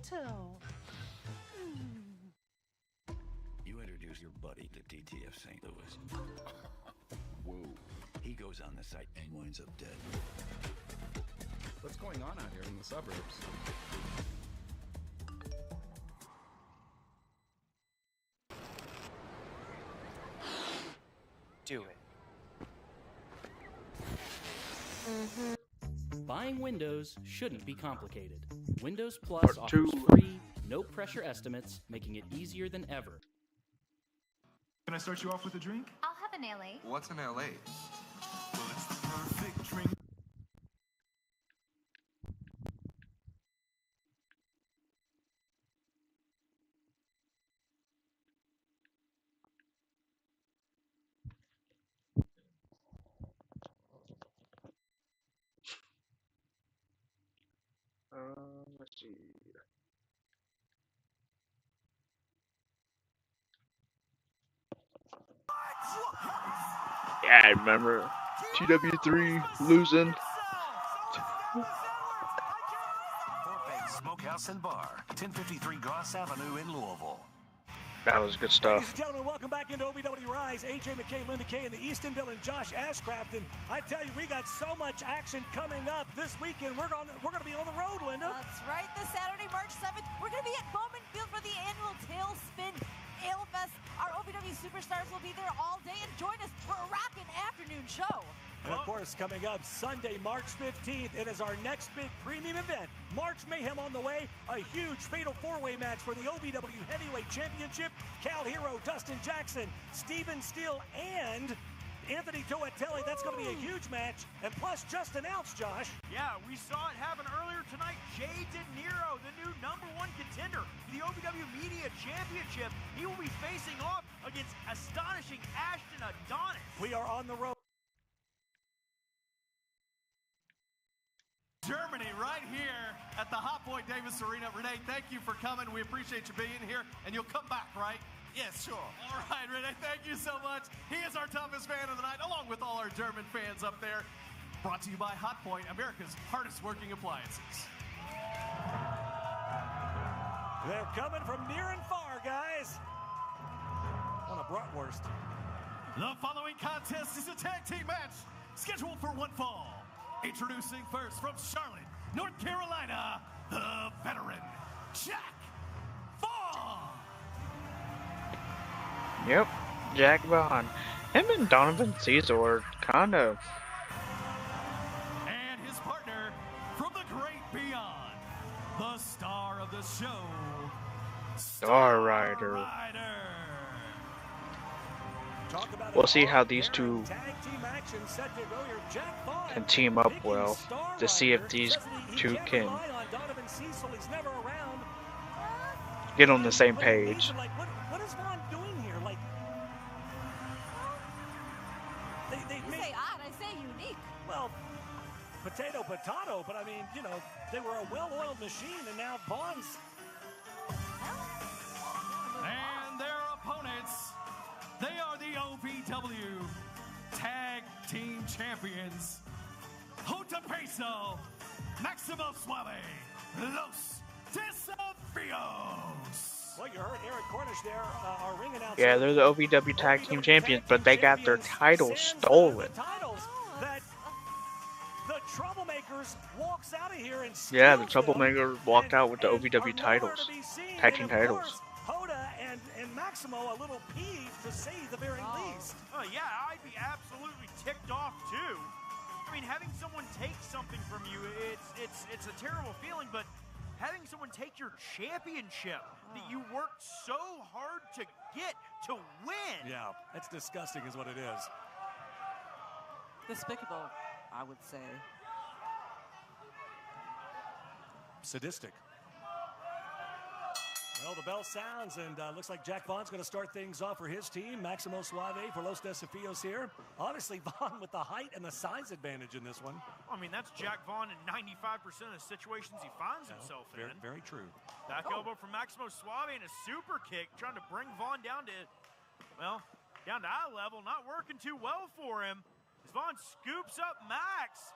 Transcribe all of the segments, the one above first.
hotel. You introduce your buddy to DTF St. Louis. Whoa. He goes on the site and winds up dead. What's going on out here in the suburbs? Do it. Buying Windows shouldn't be complicated. Windows Plus Part 2. offers free, no-pressure estimates, making it easier than ever. Can I start you off with a drink? I'll have an LA. What's an LA? Well, it's the perfect drink. Let's see. Yeah, I remember TW3 losing. Smokehouse and Bar, 1053 Goss Avenue in Louisville. That was good Ladies stuff. and gentlemen, welcome back into OVW Rise. AJ McKay, Linda Kay, and the Eastonville and Josh Ashcraft. And I tell you, we got so much action coming up this weekend. We're going to be on the road, Linda. That's right. This Saturday, March 7th, we're going to be at Bowman Field for the annual Tailspin Ale Fest. Our OVW superstars will be there all day and join us for a rockin' afternoon show. And of course, coming up Sunday, March 15th, it is our next big premium event. March Mayhem on the way, a huge fatal four-way match for the OVW Heavyweight Championship. Cal Hero, Dustin Jackson, Steven Steele, and Anthony Toatelli. That's going to be a huge match. And plus, just announced, Josh. Yeah, we saw it happen earlier tonight. Jay De Niro, the new #1 contender for the OVW Media Championship. He will be facing off against astonishing Ashton Adonis. We are on the road. Germany right here at the Hot Boy Davis Arena. Renee, thank you for coming. We appreciate you being here, and you'll come back, right? Yes, sure. All right, Renee, thank you so much. He is our toughest fan of the night, along with all our German fans up there. Brought to you by Hot Point, America's hardest working appliances. They're coming from near and far, guys. On a bratwurst. The following contest is a tag team match scheduled for one fall. Introducing first from Charlotte, North Carolina, the veteran, Jack Vaughn. Yep, Jack Vaughn. Him and Donovan Caesar are kind of. And his partner from the great beyond, the star of the show, Star Rider. We'll see how these two can team up well to see if these two can get on the same page. What is Vaughn doing here? Like, You say odd, I say unique. well, potato, but I mean, you know, they were a well-oiled machine, and now Vaughn's. And their opponents, they are the OVW Tag Team Champions, Junto Peso, Maximo Suave, Los Desafios. Well, you heard Eric Cornish there, our ring announcer. Yeah, they're the OVW Tag Team Champions, but they got their titles stolen. That the Troublemakers walks out of here and Yeah, the Troublemaker walked out with the OVW titles, Tag Team titles. Hoda and Maximo a little peeved, to say the very least. Oh, yeah, I'd be absolutely ticked off, too. I mean, having someone take something from you, it's a terrible feeling, but having someone take your championship that you worked so hard to get, to win. Yeah, it's disgusting is what it is. Despicable, I would say. Sadistic. Well, the bell sounds, and looks like Jack Vaughn's going to start things off for his team. Maximo Suave for Los Desafios here. Obviously, Vaughn with the height and the size advantage in this one. I mean, that's Jack Vaughn in 95% of the situations he finds himself in. Very true. Back elbow from Maximo Suave and a super kick, trying to bring Vaughn down to, well, down to eye level. Not working too well for him. As Vaughn scoops up Max.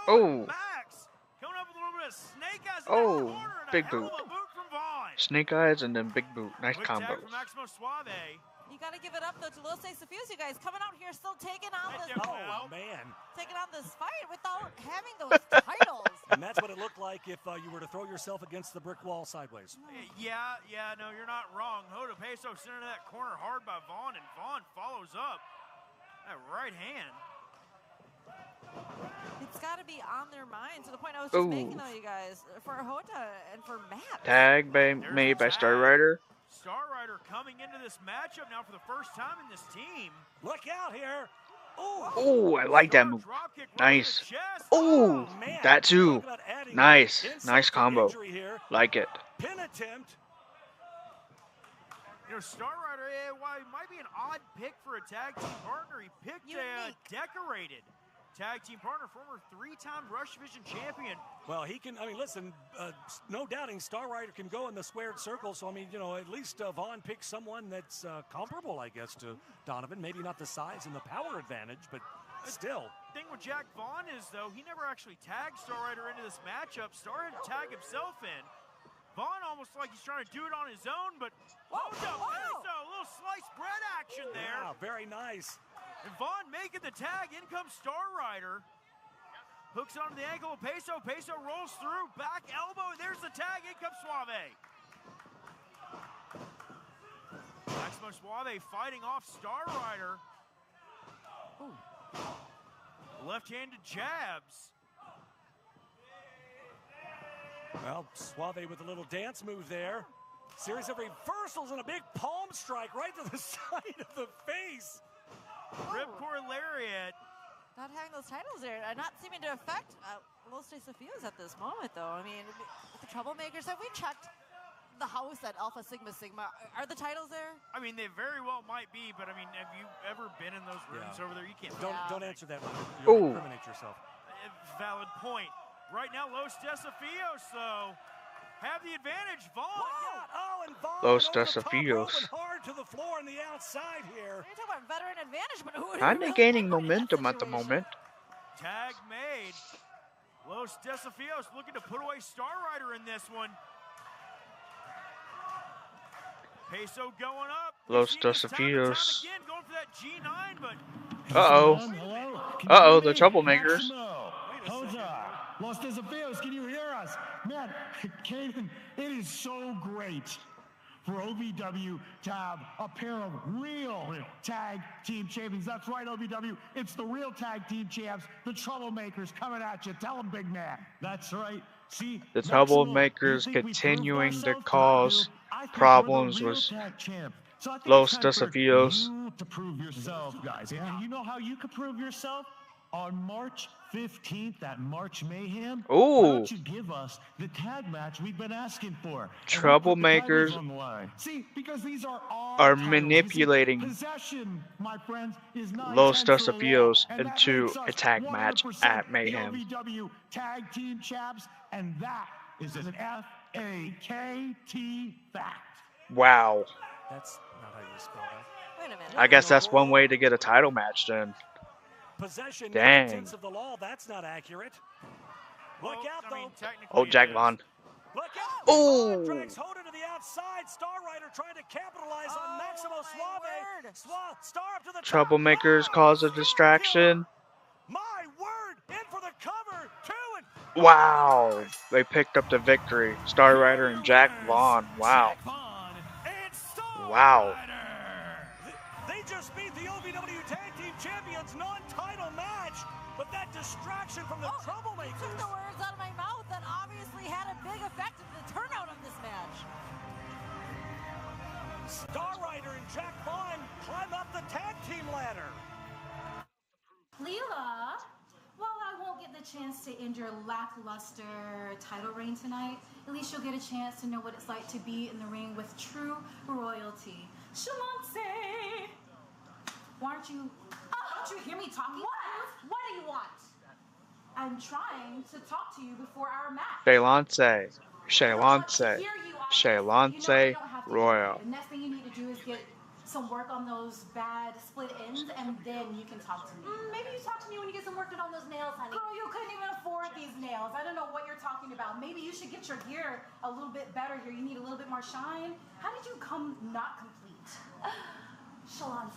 Oh. Max Coming up with a little bit of snake eyes in Oh, the corner and big a hell boot. of a boot from Vaughn. Snake eyes and then big boot. Nice Quick combo. tag from Maximo Suave. You got to give it up though to Los Suffuse, you guys coming out here still taking on this. Oh man. Taking on this fight without having those titles. And that's what it looked like if you were to throw yourself against the brick wall sideways. Yeah, no, you're not wrong. Hoda Peso sent into that corner hard by Vaughn, and Vaughn follows up. That right hand. It's got to be on their mind to the point I was just making though, you guys, for Hoda and for Matt. Tag made by Star Rider. Star Rider coming into this matchup now for the first time in this team. Look out here. Oh, I like that move. Nice. Oh, that too. Nice. Nice combo. Like it. Pin attempt. You know, Star Rider, while he might be an odd pick for a tag team partner, he picked a decorated tag team partner, former 3-time Rush Division champion. Well, he can, I mean, listen, no doubting Star Rider can go in the squared circle. So, I mean, you know, at least Vaughn picked someone that's comparable, I guess, to Donovan. Maybe not the size and the power advantage, but still. The thing with Jack Vaughn is, though, he never actually tagged Star Rider into this matchup. Star had to tag himself in. Vaughn almost like he's trying to do it on his own, but a little sliced bread action there. Wow, very nice. And Vaughn making the tag. In comes Star Rider. Hooks onto the ankle of Peso. Peso rolls through. Back elbow. And there's the tag. In comes Suave. Maximo Suave fighting off Star Rider. Left-handed jabs. Well, Suave with a little dance move there. Series of reversals and a big palm strike right to the side of the face. Ripcord lariat. Not having those titles there, not seeming to affect Los Suffuse at this moment, though. I mean, the Troublemakers, have we checked the house at Alpha Sigma Sigma? Are the titles there? I mean, they very well might be, but I mean, have you ever been in those rooms over there? You can't. Don't answer that. You'll incriminate yourself. Valid point. Right now, Los Suffuse, though, have the advantage. Vaughn. And Vaughn Los Suffuse. hard to the floor on the outside here. You're talking about veteran advantage, but who Kinda gaining momentum at the moment. Tag made. Los Suffuse looking to put away Star Rider in this one. Peso going up. Los Suffuse. Again, going for that G9, but the Troublemakers. Los Suffuse, can you hear us? Man, Caden, it is so great for OVW to have a pair of real tag team champions. That's right, OVW. It's the real tag team champs, the Troublemakers coming at you. Tell them, big man. That's right. See, the Troublemakers continuing to cause problems with Los Suffuse. To prove yourself, guys. And you know how you can prove yourself? On March 15th at March Mayhem, why don't you give us the tag match we've been asking for? Troublemakers See, because these are manipulating possession, my friends, is not Los Suffuse into a tag match at Mayhem. OVW tag team champs, and that is an F-A-K-T fact. Wow. That's not how you spell that. Wait a minute. I guess that's one way to get a title match then. Possession, dang. Of the law, that's not accurate. Look out, though. Oh, Jack Vaughn. Look out. Oh. Drags Hoda to the outside. Star Rider trying to capitalize on Maximo Suave. Star up to the Troublemakers cause a distraction. My word. In for the cover. 2 and Wow. They picked up the victory. Star Rider and Jack Vaughn. Wow. Wow. They just beat the OVW Tag Team Champions non-title match, but that distraction from the Troublemakers. You took the words out of my mouth that obviously had a big effect on the turnout of this match. Star Rider and Jack Vaughn climb up the tag team ladder. Leela, while I won't get the chance to end your lackluster title reign tonight, at least you'll get a chance to know what it's like to be in the ring with true royalty. Shalonce! Why don't you hear me talking? What do you want? I'm trying to talk to you before our match. Shalonce Royal. The next thing you need to do is get some work on those bad split ends, and then you can talk to me. Maybe you talk to me when you get some work done on those nails, honey. Girl, you couldn't even afford these nails. I don't know what you're talking about. Maybe you should get your gear a little bit better here. You need a little bit more shine. How did you come not complete? Shalance.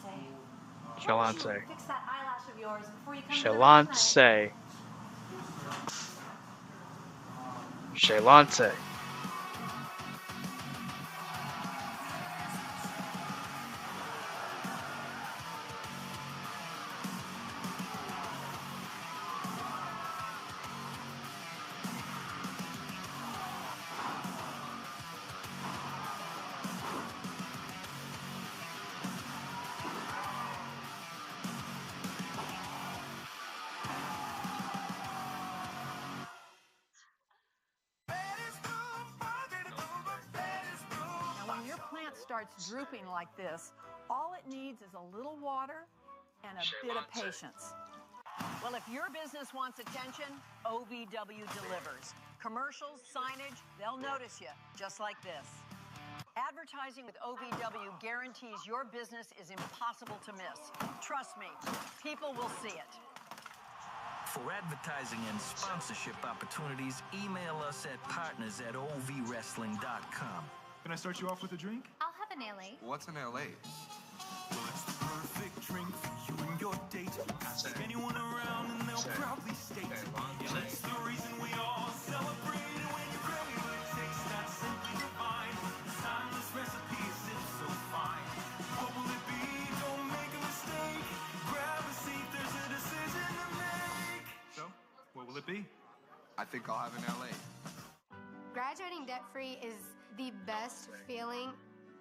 Shalance. Fix that eyelash of yours before you come Shalance. Shalance. Starts drooping like this, all it needs is a little water and a bit of patience. Well, if your business wants attention, OVW delivers. Commercials, signage, they'll notice you, just like this. Advertising with OVW guarantees your business is impossible to miss. Trust me, people will see it. For advertising and sponsorship opportunities, email us at partners@ovwrestling.com. Can I start you off with a drink? I'll have an LA. What's an LA? Well, it's the perfect drink for you and your date. Ask anyone around and they'll proudly state. Yeah, that's the reason we all celebrate. And when you grab me, it tastes not simply divine. This timeless recipe is so fine. What will it be? Don't make a mistake. Grab a seat, there's a decision to make. So, what will it be? I think I'll have an LA. Graduating debt-free is the best feeling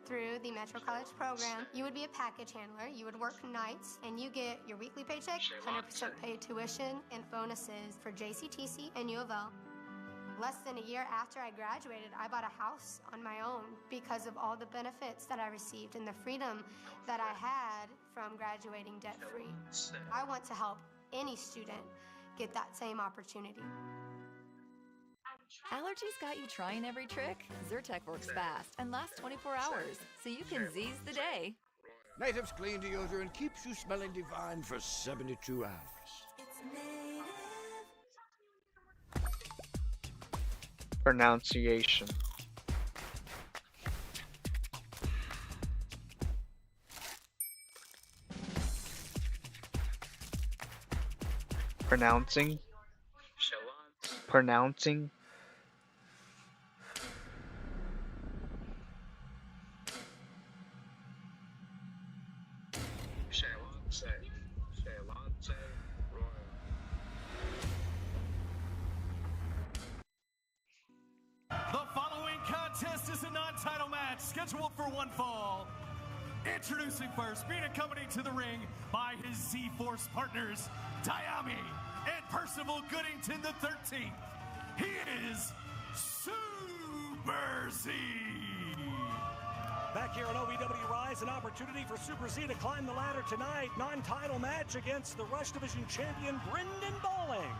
through the Metro College program. You would be a package handler, you would work nights, and you get your weekly paycheck, 100% paid tuition, and bonuses for JCTC and U of L. Less than a year after I graduated, I bought a house on my own because of all the benefits that I received and the freedom that I had from graduating debt-free. I want to help any student get that same opportunity. Allergies got you trying every trick? Zyrtec works fast and lasts 24 hours, so you can seize the day. Native's clean deodorant keeps you smelling divine for 72 hours. Pronunciation. Pronouncing. Pronouncing. The following contest is a non-title match scheduled for one fall. Introducing first, being accompanied to the ring by his Z-Force partners, Diami and Percival Goodington the 13th. He is Super Z. Back here on OVW Rise, an opportunity for Super Z to climb the ladder tonight. Non-title match against the Rush Division champion, Brendan Balling.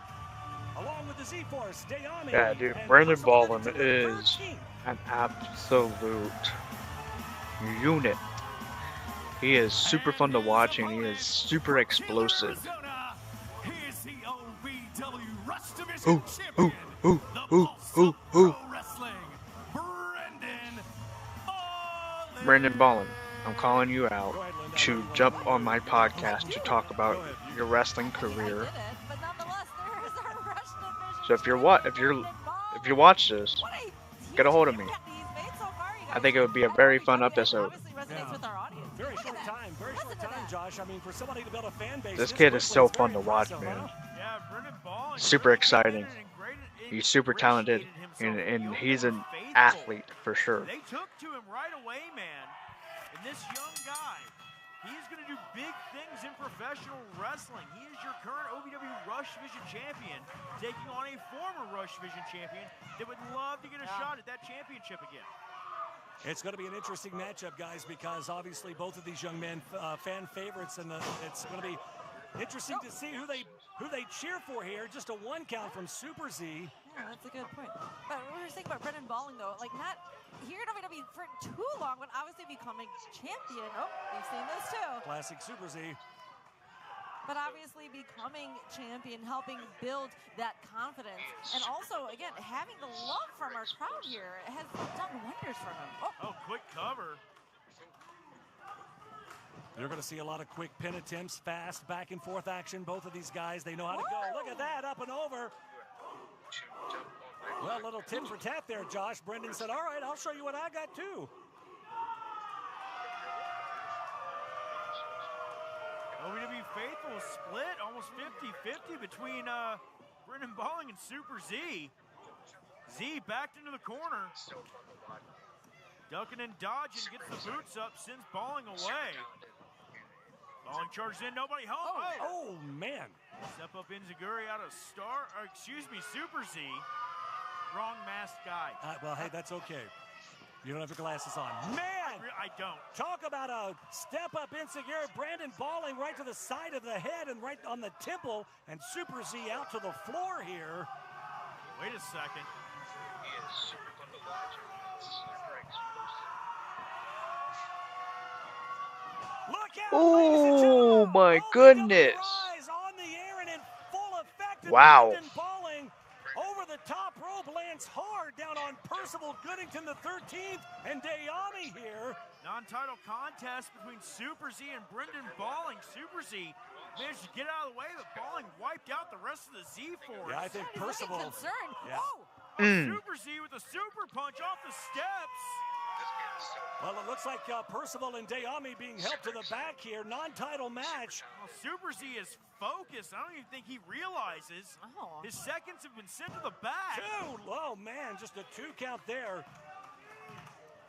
Along with the Z-Force, Diami. Yeah, dude, Brendan Balling is an absolute unit. He is super fun to watch and he is super explosive. Ooh, ooh, ooh, ooh, ooh, ooh. Brendan Balling, I'm calling you out to jump on my podcast to talk about your wrestling career. So if you watch this, get a hold of me. I think it would be a very fun episode. Very short time, Josh. I mean, for somebody to build a fan base, this kid is so fun to watch, man. Super exciting. He's super talented, and he's an athlete for sure. They took to him right away, man. And this young guy, he's going to do big things in professional wrestling. He is your current OVW Rush Division champion, taking on a former Rush Division champion that would love to get a shot at that championship again. It's going to be an interesting matchup, guys, because obviously both of these young men fan favorites, and it's going to be interesting to see who they cheer for here. Just a one count from Super Z. Yeah, that's a good point. But we were saying about Brendan Balling, though, like not here in WWE for too long, but obviously becoming champion. Oh, we've seen this too. Classic Super Z. But obviously becoming champion, helping build that confidence. And also, again, having the love from our crowd here has done wonders for him. Oh, quick cover. You're going to see a lot of quick pin attempts, fast back and forth action. Both of these guys, they know how to go. Look at that, up and over. Well, a little tit for tat there, Josh. Brendan said, all right, I'll show you what I got too. OVW faithful split almost 50-50 between Brendan Balling and Super Z. Z backed into the corner. Ducking and dodging, gets the boots up, sends Balling away. Balling charges in, nobody home. Oh man. Step up Enziguri out of Super Z. Wrong masked guy. Well, hey, that's okay. You don't have your glasses on. Man! I don't. Talk about a step up insecure. Brandon Balling right to the side of the head and right on the temple. And Super Z out to the floor here. Wait a second. He is super fun to watch. He's super explosive. Look out, Oh my goodness. on the air and in full effect. Wow. Brandon Balling over the top rope lands hard down on Percival Goodington the 13th and Dayami here. Non-title contest between Super Z and Brendan Balling. Super Z managed to get out of the way, but Balling wiped out the rest of the Z force. Yeah, I think Percival. Concerned. Yeah. Super Z with a super punch off the steps. Well, it looks like Percival and Dayami being helped to the back here. Non-title match. Well, Super Z is focused. I don't even think he realizes. His seconds have been sent to the back. Two. Oh, man, just a 2 count there.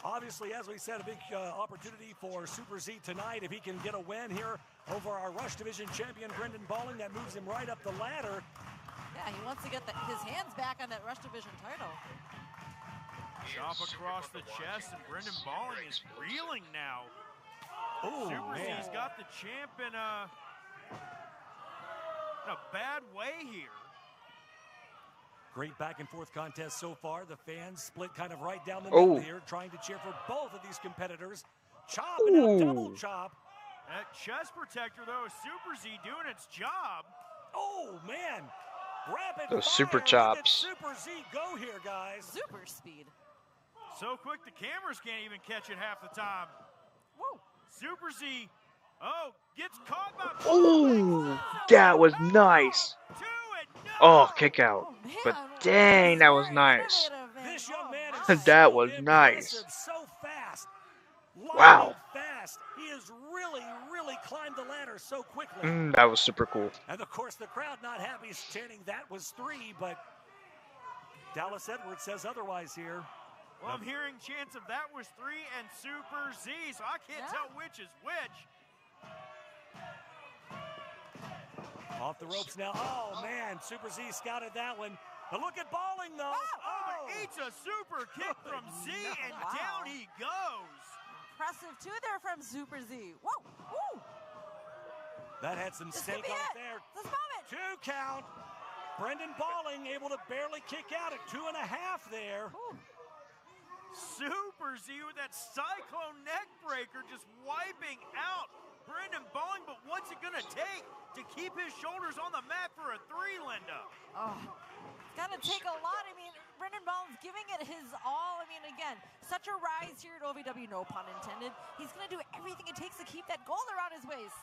Obviously, as we said, a big opportunity for Super Z tonight. If he can get a win here over our Rush Division champion, Brendan Balling, that moves him right up the ladder. Yeah, he wants to get his hands back on that Rush Division title. Chop across the chest, and Brendan Balling is reeling now. Oh, Super man. Z's got the champ in a bad way here. Great back and forth contest so far. The fans split kind of right down the middle here, trying to cheer for both of these competitors. Chop and now double chop. That chest protector, though, is Super Z doing its job. Oh, man. Rapid Those fire. super Look at chops. Super Z go here, guys. Super speed. So quick, the cameras can't even catch it half the time. Whoa. Super Z, gets caught by... Oh, that was nice. Oh, kick out. But dang, that was nice. This young man is That was nice. so fast. Wow. Fast. He has really climbed the ladder so quickly. That was super cool. And of course, the crowd not happy, chanting that was 3, but Dallas Edwards says otherwise here. Well, I'm hearing chants of that was 3 and Super Z, so I can't tell which is which. Off the ropes now. Oh, man, Super Z scouted that one. But look at Balling, though. Oh, eats a super kick from Z, and down he goes. Impressive, too, there from Super Z. Whoa, woo. That had some stake on it there. This moment. 2 count. Brendan Balling able to barely kick out at 2.5 there. Super Z with that cyclone neck breaker just wiping out Brendan Balling, but what's it gonna take to keep his shoulders on the mat for a 3, Linda? Oh, it's gonna take a lot. I mean, Brendan Balling's giving it his all. I mean, again, such a rise here at OVW, no pun intended. He's gonna do everything it takes to keep that gold around his waist.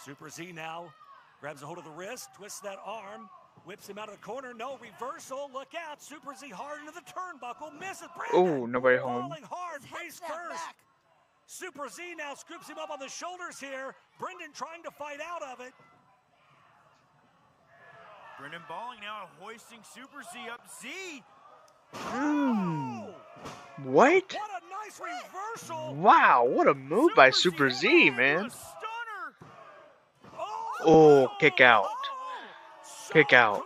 Super Z now grabs a hold of the wrist, twists that arm, whips him out of the corner. No reversal. Look out. Super Z hard into the turnbuckle. Misses. Oh, nobody home. Falling hard. Face first. Super Z now scoops him up on the shoulders here. Brendan trying to fight out of it. Brendan Balling now hoisting Super Z up. Z. What? What a nice reversal. Wow, what a move by Super Z, man. Oh, kick out. Kick out.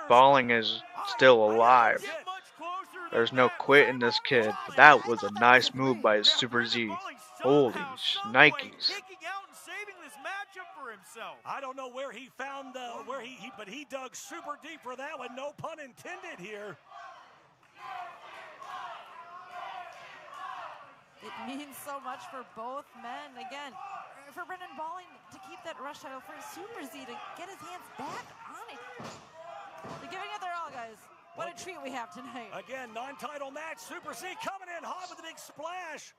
Balling is still alive. There's no quit in this kid. But that was a nice move by Super Z. Holy Nikes. Kicking out and saving this matchup for himself. himself. I don't know where he found but he dug super deep for that one. No pun intended here. It means so much for both men. Again, for Brendan Balling to keep that rush title, for Super Z to get his hands back on it. They're giving it their all, guys. What a treat we have tonight. Again, non-title match. Super Z coming in hot with a big splash.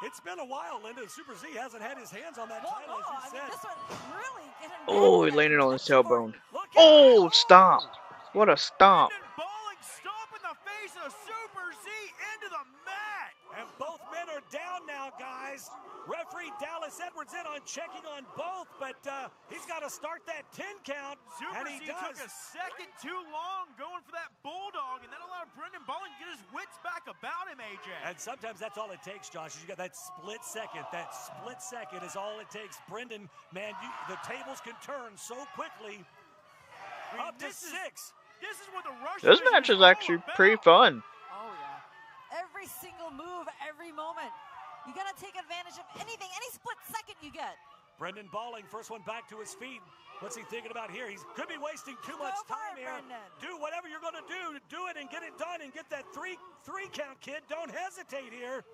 It's been a while, Linda. Super Z hasn't had his hands on that title, as you said. This one really getting Oh, he landed on his tailbone. Oh, stomp. What a stomp. Balling stomp in the face of Super Z into the mat. And both men are down now, guys. Referee Dallas Edwards in on checking on both, but he's got to start that 10 count, Super and he Z does. took a second too long going for that bulldog, and that allowed Brendan Balling to get his wits back about him, AJ. And sometimes that's all it takes, Josh. You got that split second. That split second is all it takes. Brendan, man, the tables can turn so quickly. Up to 6. This is what the rush. This match is actually pretty fun. Oh, yeah. Every single move, every moment. You got to take advantage of anything, any split second you get. Brendan Balling, first one back to his feet. What's he thinking about here? He could be wasting too much time here. Brendan. Do whatever you're going to do it and get it done and get that three count, kid. Don't hesitate here.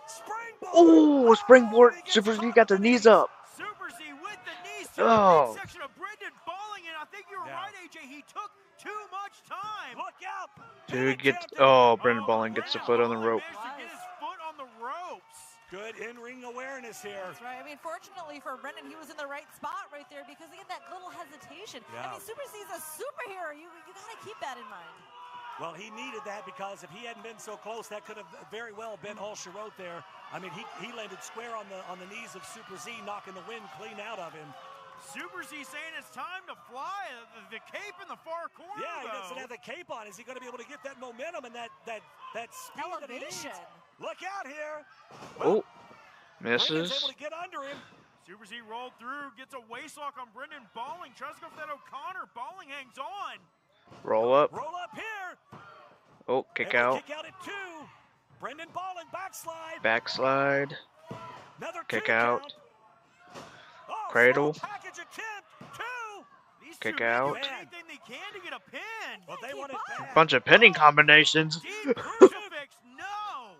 Springboard. Oh, springboard. Super Z got the knees up. Super Z with the knees to the midsection of Brendan Balling, and I think you're right, AJ. He took too much time. Look out. Dude gets. Oh, Brendan Balling gets the foot on the rope. Managed to get his foot on the ropes. Good in-ring awareness here. That's right. I mean, fortunately for Brendan, he was in the right spot right there because he had that little hesitation. Yeah. I mean, Super Z's a superhero. You got to keep that in mind. Well, he needed that because if he hadn't been so close, that could have very well been all she wrote there. I mean, he landed square on the knees of Super Z, knocking the wind clean out of him. Super Z saying it's time to fly. The cape in the far corner. Yeah, he doesn't have the cape on. Is he going to be able to get that momentum and that speed elevation? That he needs? Look out here. Oh, misses. Brendan's able to get under him. Super Z rolled through, gets a waistlock on Brendan Balling, tries to go for that O'Connor. Balling hangs on. Roll up. Roll up here. Oh, kick And out. Kick out at 2. Brendan Balling backslide. Backslide. Another Kick 2 out. count. Oh, Cradle. package attempt. 2. These Kick two out. do anything they can to get a pin. Well, they want it back. Bunch of pinning combinations. Deep crucifix, no.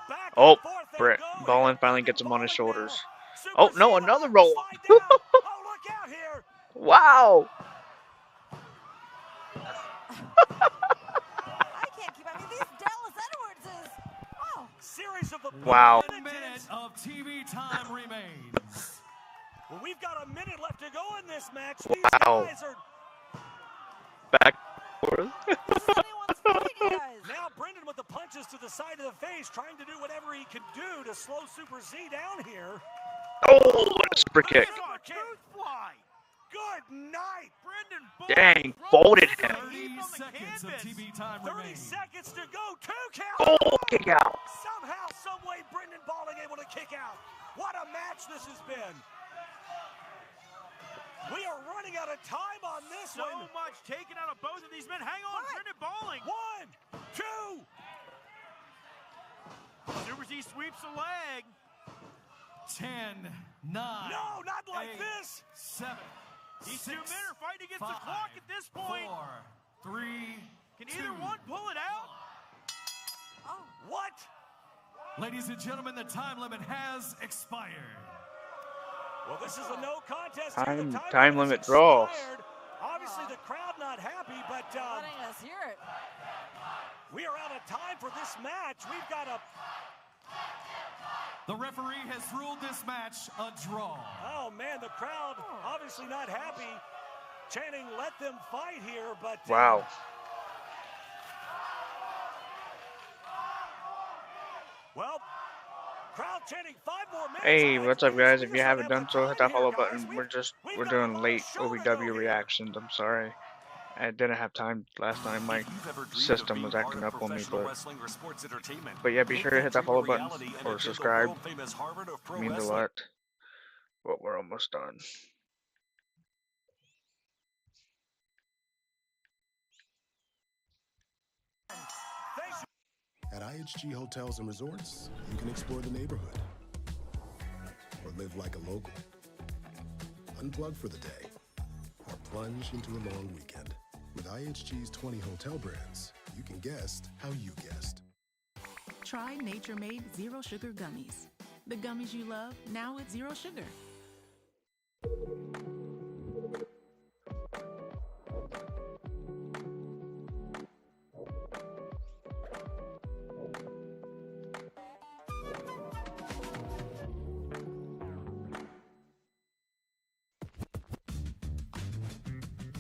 Back Oh, and forth they Brett go. Balling finally gets him on his shoulders. Super Oh, no, Z another roll. slide down. Oh, look out here. Wow. I can't keep. I mean, these Dallas Edwards is. Oh. Series of Wow. 1 minute of TV time remains. Well, we've got a minute left to go in this match. These Wow. guys are Back. Forth. now Brendan with the punches to the side of the face, trying to do whatever he can do to slow Super Z down here. Oh, what a super kick. Tooth fly. Good night, Brendan Balling. Dang, folded him. 30 seconds of TV time 30 remains. seconds to go. 2 count. Oh, kick out. Somehow, some way, Brendan Balling able to kick out. What a match this has been. We are running out of time on this So one. much taken out of both of these men. Hang on, Brendan Balling. 1, 2. Super Z sweeps the leg. 10, 9. No, not like 8, this. 7. These 6, two men are fighting against the 5, clock at this point. 4, 3. Can either one pull it out? Oh. What? Ladies and gentlemen, the time limit has expired. Well, this is a no contest. Time limit draw. Expired. Obviously, the crowd not happy, but Letting us hear it. we are out of time for this match. We've got a. The referee has ruled this match a draw. Oh man, the crowd obviously not happy, chanting "Let them fight" here, but Wow. Well, crowd chanting 5 more minutes. Hey, what's up, guys? If you haven't done so, hit that follow button. We're doing late OVW reactions. I'm sorry. I didn't have time last time. My system was acting up on me, but yeah, be sure to hit that follow button or subscribe. It means a lot. But we're almost done. At IHG Hotels and Resorts, you can explore the neighborhood or live like a local. unplug for the day or plunge into a long weekend. With IHG's 20 hotel brands, you can guest how you guest. Try Nature Made Zero Sugar Gummies. The gummies you love, now with zero sugar.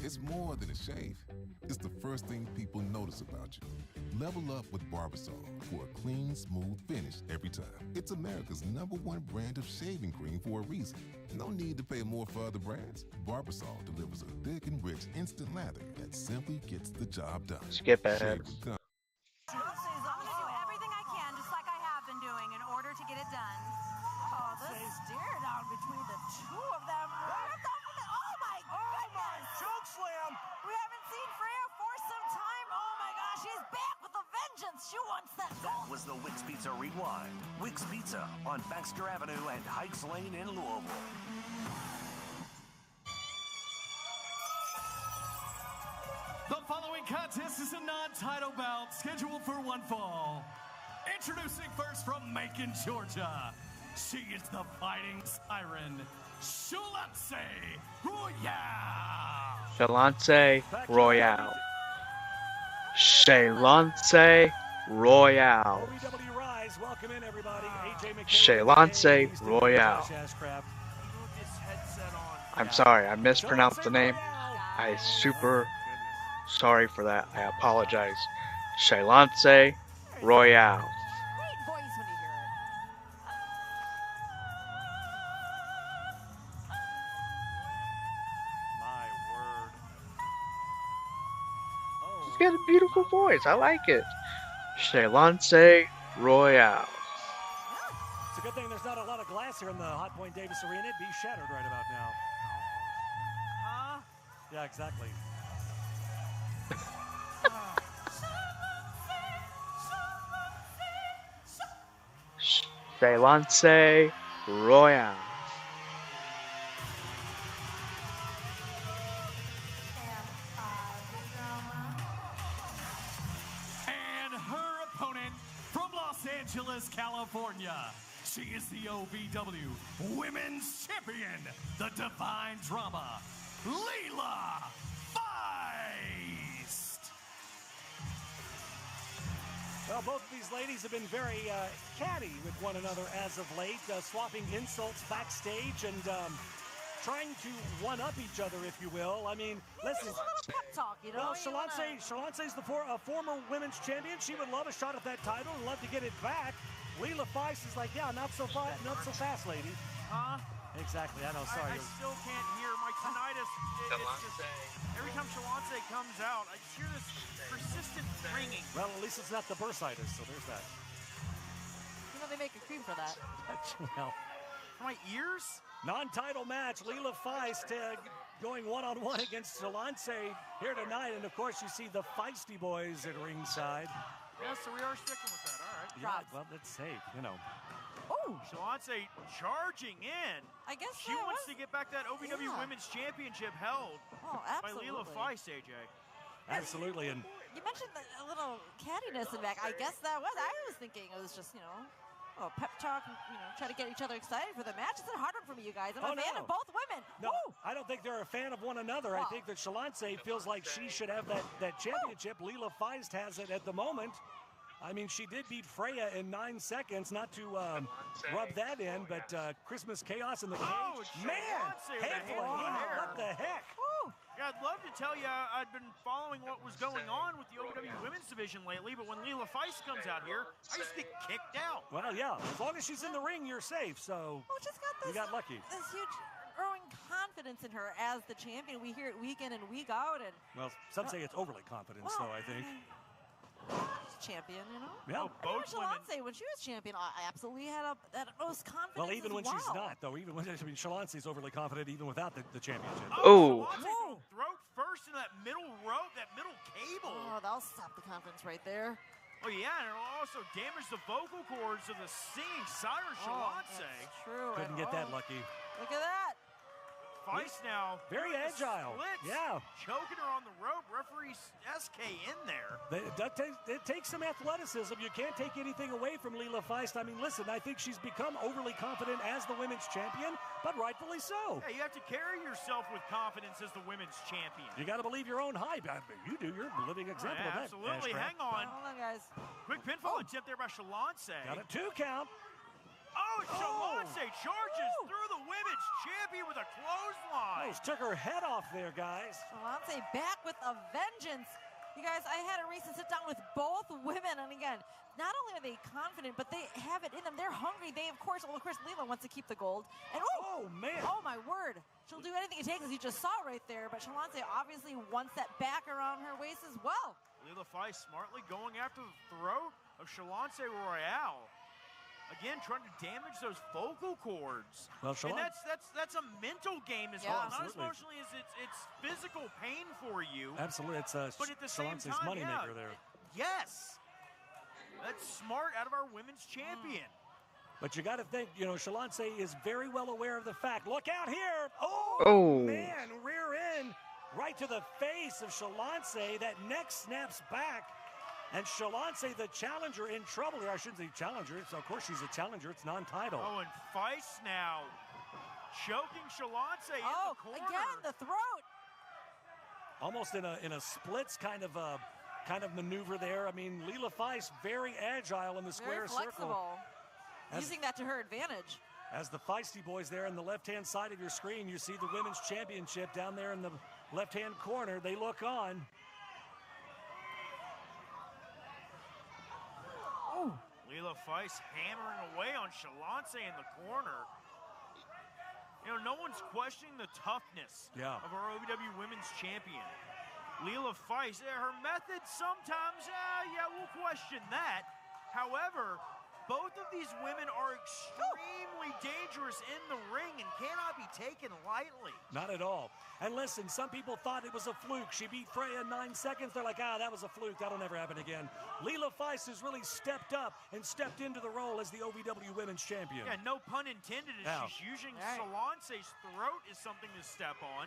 It's more than a shave. It's the first thing people notice about you. Level up with Barbasol for a clean, smooth finish every time. It's America's #1 brand of shaving cream for a reason. No need to pay more for other brands. Barbasol delivers a thick and rich instant lather that simply gets the job done. Skip ahead. I'm going to do everything I can, just like I have been doing, in order to get it done. Oh, this stare down between the two of them. Oh my goodness! Choke slam! We haven't seen Freya for some time. Oh my gosh, she's back with a vengeance. She wants that goal. That was the Wick's Pizza Rewind. Wick's Pizza on Baxter Avenue and Heights Lane in Louisville. The following contest is a non-title bout scheduled for one fall. Introducing first from Macon, Georgia. She is the fighting siren, Shulance Royale. Shulance Royale. Shulance Royale. OVW Rise, welcome in everybody. Shulance Royale. I'm sorry, I mispronounced the name. I super sorry for that. I apologize. Shulance Royale. Great voice when you hear it. My word. She's got a beautiful voice. I like it. Shulance Royale. It's a good thing there's not a lot of glass here in the Hot Point Davis Arena. It'd be shattered right about now. Huh? Yeah, exactly. Shulance Royale. And her opponent from Los Angeles, California. She is the OVW Women's Champion, the Divine Drama, Leila Feist. Well, both of these ladies have been very catty with one another as of late, swapping insults backstage and trying to one-up each other, if you will. I mean, listen. Pep talk, you know. Well, Shallance's the former women's champion. She would love a shot at that title and love to get it back. Leila Feist is like, yeah, not so fast, lady. Huh? Exactly, I know, sorry. I still can't hear. My tinnitus, it's just, every time Shulance comes out, I just hear this persistent ringing. Well, at least it's not the bursitis, so there's that. You know, they make a cream for that. Well, my ears? Non-title match, Leila Feist going one-on-one against Shulance here tonight. And, of course, you see the Feisty boys at ringside. Yeah, so we are sticking with that, all right. Yeah, well, that's safe, you know. Oh, Shulance charging in. I guess she wants to get back that OVW Women's Championship held by Leila Feist, AJ. Absolutely, and you mentioned a little cattiness in back. I guess that was. I was thinking it was just, you know, pep talk, and, you know, try to get each other excited for the match. It's a hard one for me, you guys. I'm a fan of both women. No, I don't think they're a fan of one another. I think that Shulance feels like she should have that championship. Leila Feist has it at the moment. I mean, she did beat Freya in 9 seconds, not to rub that in, but Christmas Chaos in the cage. Man, what the heck? Yeah, I'd love to tell you I'd been following what was going on with the OVW Women's Division lately, but when Leila Feist comes out here, I just get kicked out. Well, yeah, as long as she's in the ring, you're safe, so you got lucky. This huge growing confidence in her as the champion. We hear it week in and week out. And well, some say it's overly confidence, though, I think. Champion, you know? Yeah. Both Shulance, when she was champion, I absolutely had that most confidence. Well, even when she's not, though. Even when Shalance's overly confident, even without the championship. Oh. Throat first in that middle rope, that middle cable. Oh, that'll stop the confidence right there. Oh, yeah, and it'll also damage the vocal cords of the singing siren Shulance. True. Couldn't get that lucky. Look at that. Feist now. Very doing the agile. splits, Yeah. Choking her on the rope. Referee SK in there. It takes some athleticism. You can't take anything away from Leila Feist. I mean, listen, I think she's become overly confident as the women's champion, but rightfully so. Yeah, you have to carry yourself with confidence as the women's champion. You got to believe your own hype. You do. You're a living example of that. Absolutely. Ashcraft. Hang on. Hold on, guys. Quick pinfall attempt there by Shalance. Got a 2 count. Oh, Shalance charges through the women's champion with a clothesline. Almost took her head off there, guys. Shalance back with a vengeance. You guys, I had a recent sit down with both women, and again, not only are they confident, but they have it in them. They're hungry. They, of course, Leila wants to keep the gold. And oh man! Oh my word! She'll do anything it takes, as you just saw right there. But Shalance obviously wants that back around her waist as well. Leila Feist smartly going after the throat of Shalance Royale. Again, trying to damage those vocal cords. Well, and that's a mental game as well. Not as Absolutely. emotionally as it's physical pain for you. Absolutely, it's but at the same Shalance's time, moneymaker there. Yes, that's smart out of our women's champion. But you got to think, Shalance is very well aware of the fact. Look out here! Oh. Man, rear end right to the face of Shalance. That neck snaps back. And Shalance, the challenger, in trouble here. I shouldn't say challenger. Of course, she's a challenger. It's non-title. Oh, and Feist now choking Shalance in the corner. Again, the throat. Almost in a splits kind of maneuver there. I mean, Leila Feist very agile in the square Very flexible. circle. Using that to her advantage. As the Feisty boys there in the left-hand side of your screen, you see the women's championship down there in the left-hand corner. They look on. Leila Feist hammering away on Shalance in the corner. No one's questioning the toughness of our OVW Women's Champion. Leila Feist, her methods sometimes, we'll question that. However, both of these women are extremely dangerous in the ring and cannot be taken lightly. Not at all. And listen, some people thought it was a fluke. She beat Freya in 9 seconds. They're like, that was a fluke. That'll never happen again. Leila Feist has really stepped up and stepped into the role as the OVW Women's Champion. Yeah, no pun intended, as she's using Shalance's throat as something to step on.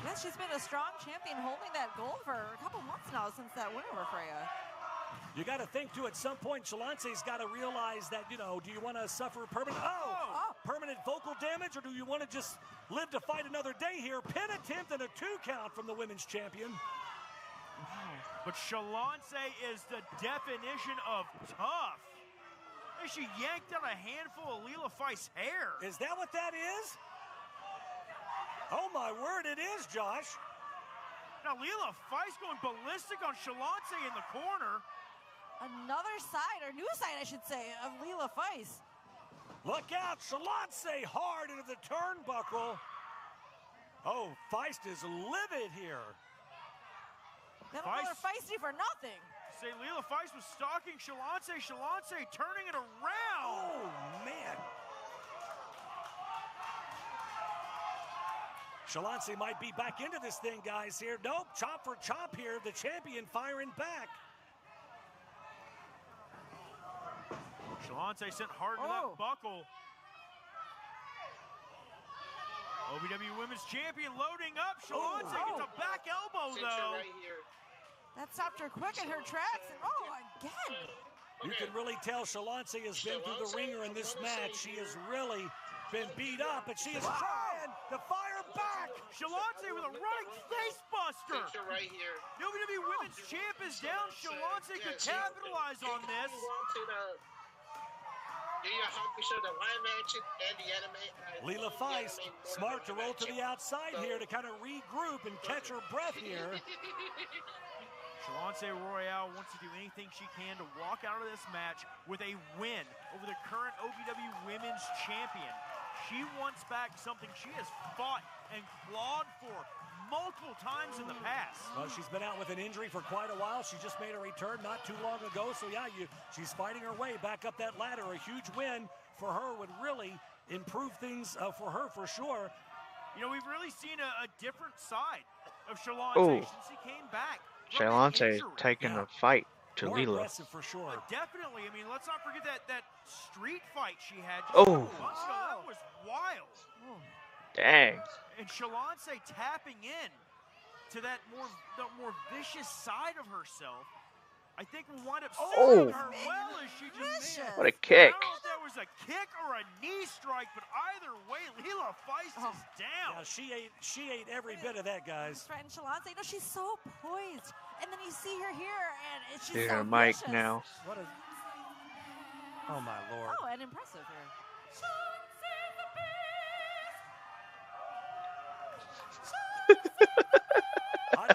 Yes, she's been a strong champion holding that gold for a couple months now since that win over Freya. You got to think, too, at some point, Shalance's got to realize that, do you want to suffer permanent permanent vocal damage, or do you want to just live to fight another day here? Pin attempt and a 2 count from the women's champion. But Shalance is the definition of tough. And she yanked out a handful of Leila Feist's hair. Is that what that is? Oh, my word, it is, Josh. Now, Leila Feist going ballistic on Shalance in the corner. Another side, or new side, I should say, of Leila Feist. Look out, Shalance hard into the turnbuckle. Oh, Feist is livid here. They don't call her Feisty for nothing. Say Leila Feist was stalking Shalance turning it around. Oh, man. Shalance might be back into this thing, guys, here. Nope, chop for chop here. The champion firing back. Shalance sent hard to that buckle. OVW Women's Champion loading up. Shalance gets a back elbow, though. That stopped her quick in her tracks. And again. You can really tell Shalance has been through the ringer in this match. She has really been beat up, but she is trying to fire back. Shalance with a running face buster. Right here. The OVW Women's Champ is down. Shalance could capitalize on this. Do your hockey show, the live action and the anime? Leila Feist, smart to roll to the outside here to kind of regroup and catch her breath here. Shalance Royale wants to do anything she can to walk out of this match with a win over the current OVW Women's Champion. She wants back something she has fought and clawed for multiple times in the past. Well, she's been out with an injury for quite a while. She just made a return not too long ago. So, she's fighting her way back up that ladder. A huge win for her would really improve things for her for sure. We've really seen a different side of Shalance since he came back. Shalance taking the fight to More Lila. aggressive for sure. Definitely. I mean, let's not forget that street fight she had just Oh. a couple months ago. That was wild. Dang. And Shalonce tapping in to the more vicious side of herself, I think will wind up serving her well as she just What a kick. I don't know if that was a kick or a knee strike, but either way, Lila Feist is down. Yeah, she ate every bit of that, guys. Threaten Shalonce. No, she's so poised. And then you see her here, and she's She's so her mic vicious. now. What a... Oh, my Lord. Oh, and impressive here.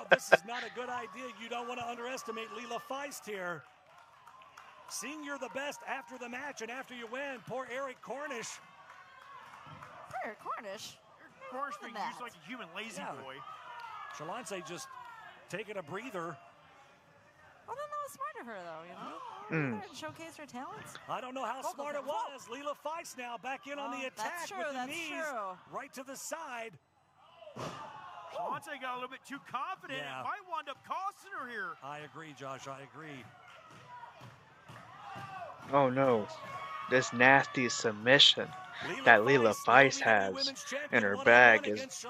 This is not a good idea. You don't want to underestimate Lila Feist here. Seeing you're the best after the match and after you win. Poor Eric Cornish. Eric Cornish? Cornish being used like a human lazy boy. Shalonce just taking a breather. Well, then that was smart of her, though, you know? And showcase her talents. I don't know how smart it was. Lila Feist now back in on the attack with the knees right to the side. Shalonce got a little bit too confident. Yeah. It might wind up costing her here. I agree, Josh. I agree. Oh no. This nasty submission that Lila Feist has in her bag is...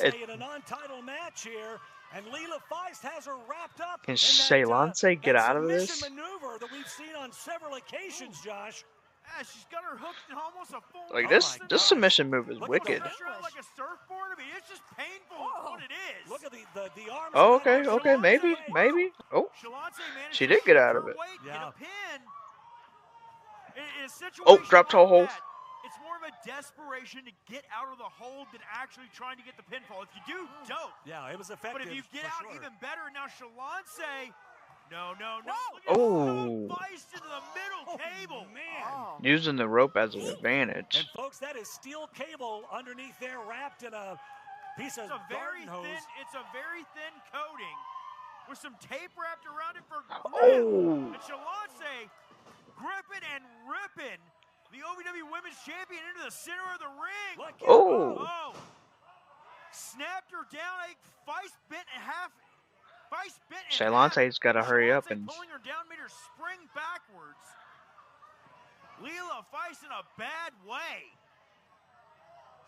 in a non-title match here, and Lila Feist has her wrapped up. Can Shalonce get out of this? Maneuver that we've seen on several occasions, Josh. Yeah, she's got her hooked in almost a full... Like this submission move is wicked. Like a surfboard. I mean, it's just painful what it is. Look at the arms. Oh, okay, maybe. Oh, she did get out of it. Yeah. In a situation Oh, dropped toe hold. It's more of a desperation to get out of the hold than actually trying to get the pinfall. If you do, dope. Yeah, it was effective. But if you get out, even better. Now Shalonce... No. Oh. Feist into the middle table. Man. Using the rope as an advantage. And folks, that is steel cable underneath there, wrapped in a piece of garden hose. It's a very thin coating with some tape wrapped around it for grip. Oh. And Shalonce gripping and ripping the OVW Women's Champion into the center of the ring. Oh. Snapped her down. I think Feist bent in half. Shalonce's got to hurry up and... Pulling her down, made her spring backwards. Lila Feist in a bad way.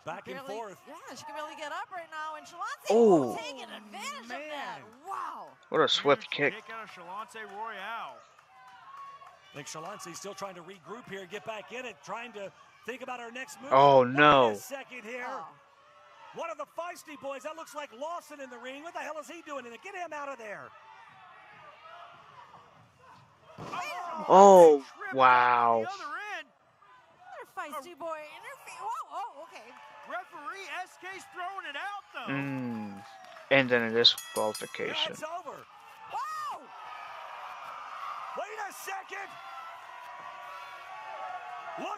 Back and forth. Yeah, she can barely get up right now, and Shalonce taking advantage of that. Wow. What a swift kick. Kick out of Shalonce Royale. I think Shalonce's still trying to regroup here, get back in it, trying to think about her next move. Oh, no. Wait a second here. One of the feisty boys, that looks like Lawson in the ring. What the hell is he doing in it? Get him out of there. Oh, wow. Another feisty boy in her feet. Oh, okay. Referee SK's throwing it out, though. And then a disqualification. It's over. Wow! Wait a second.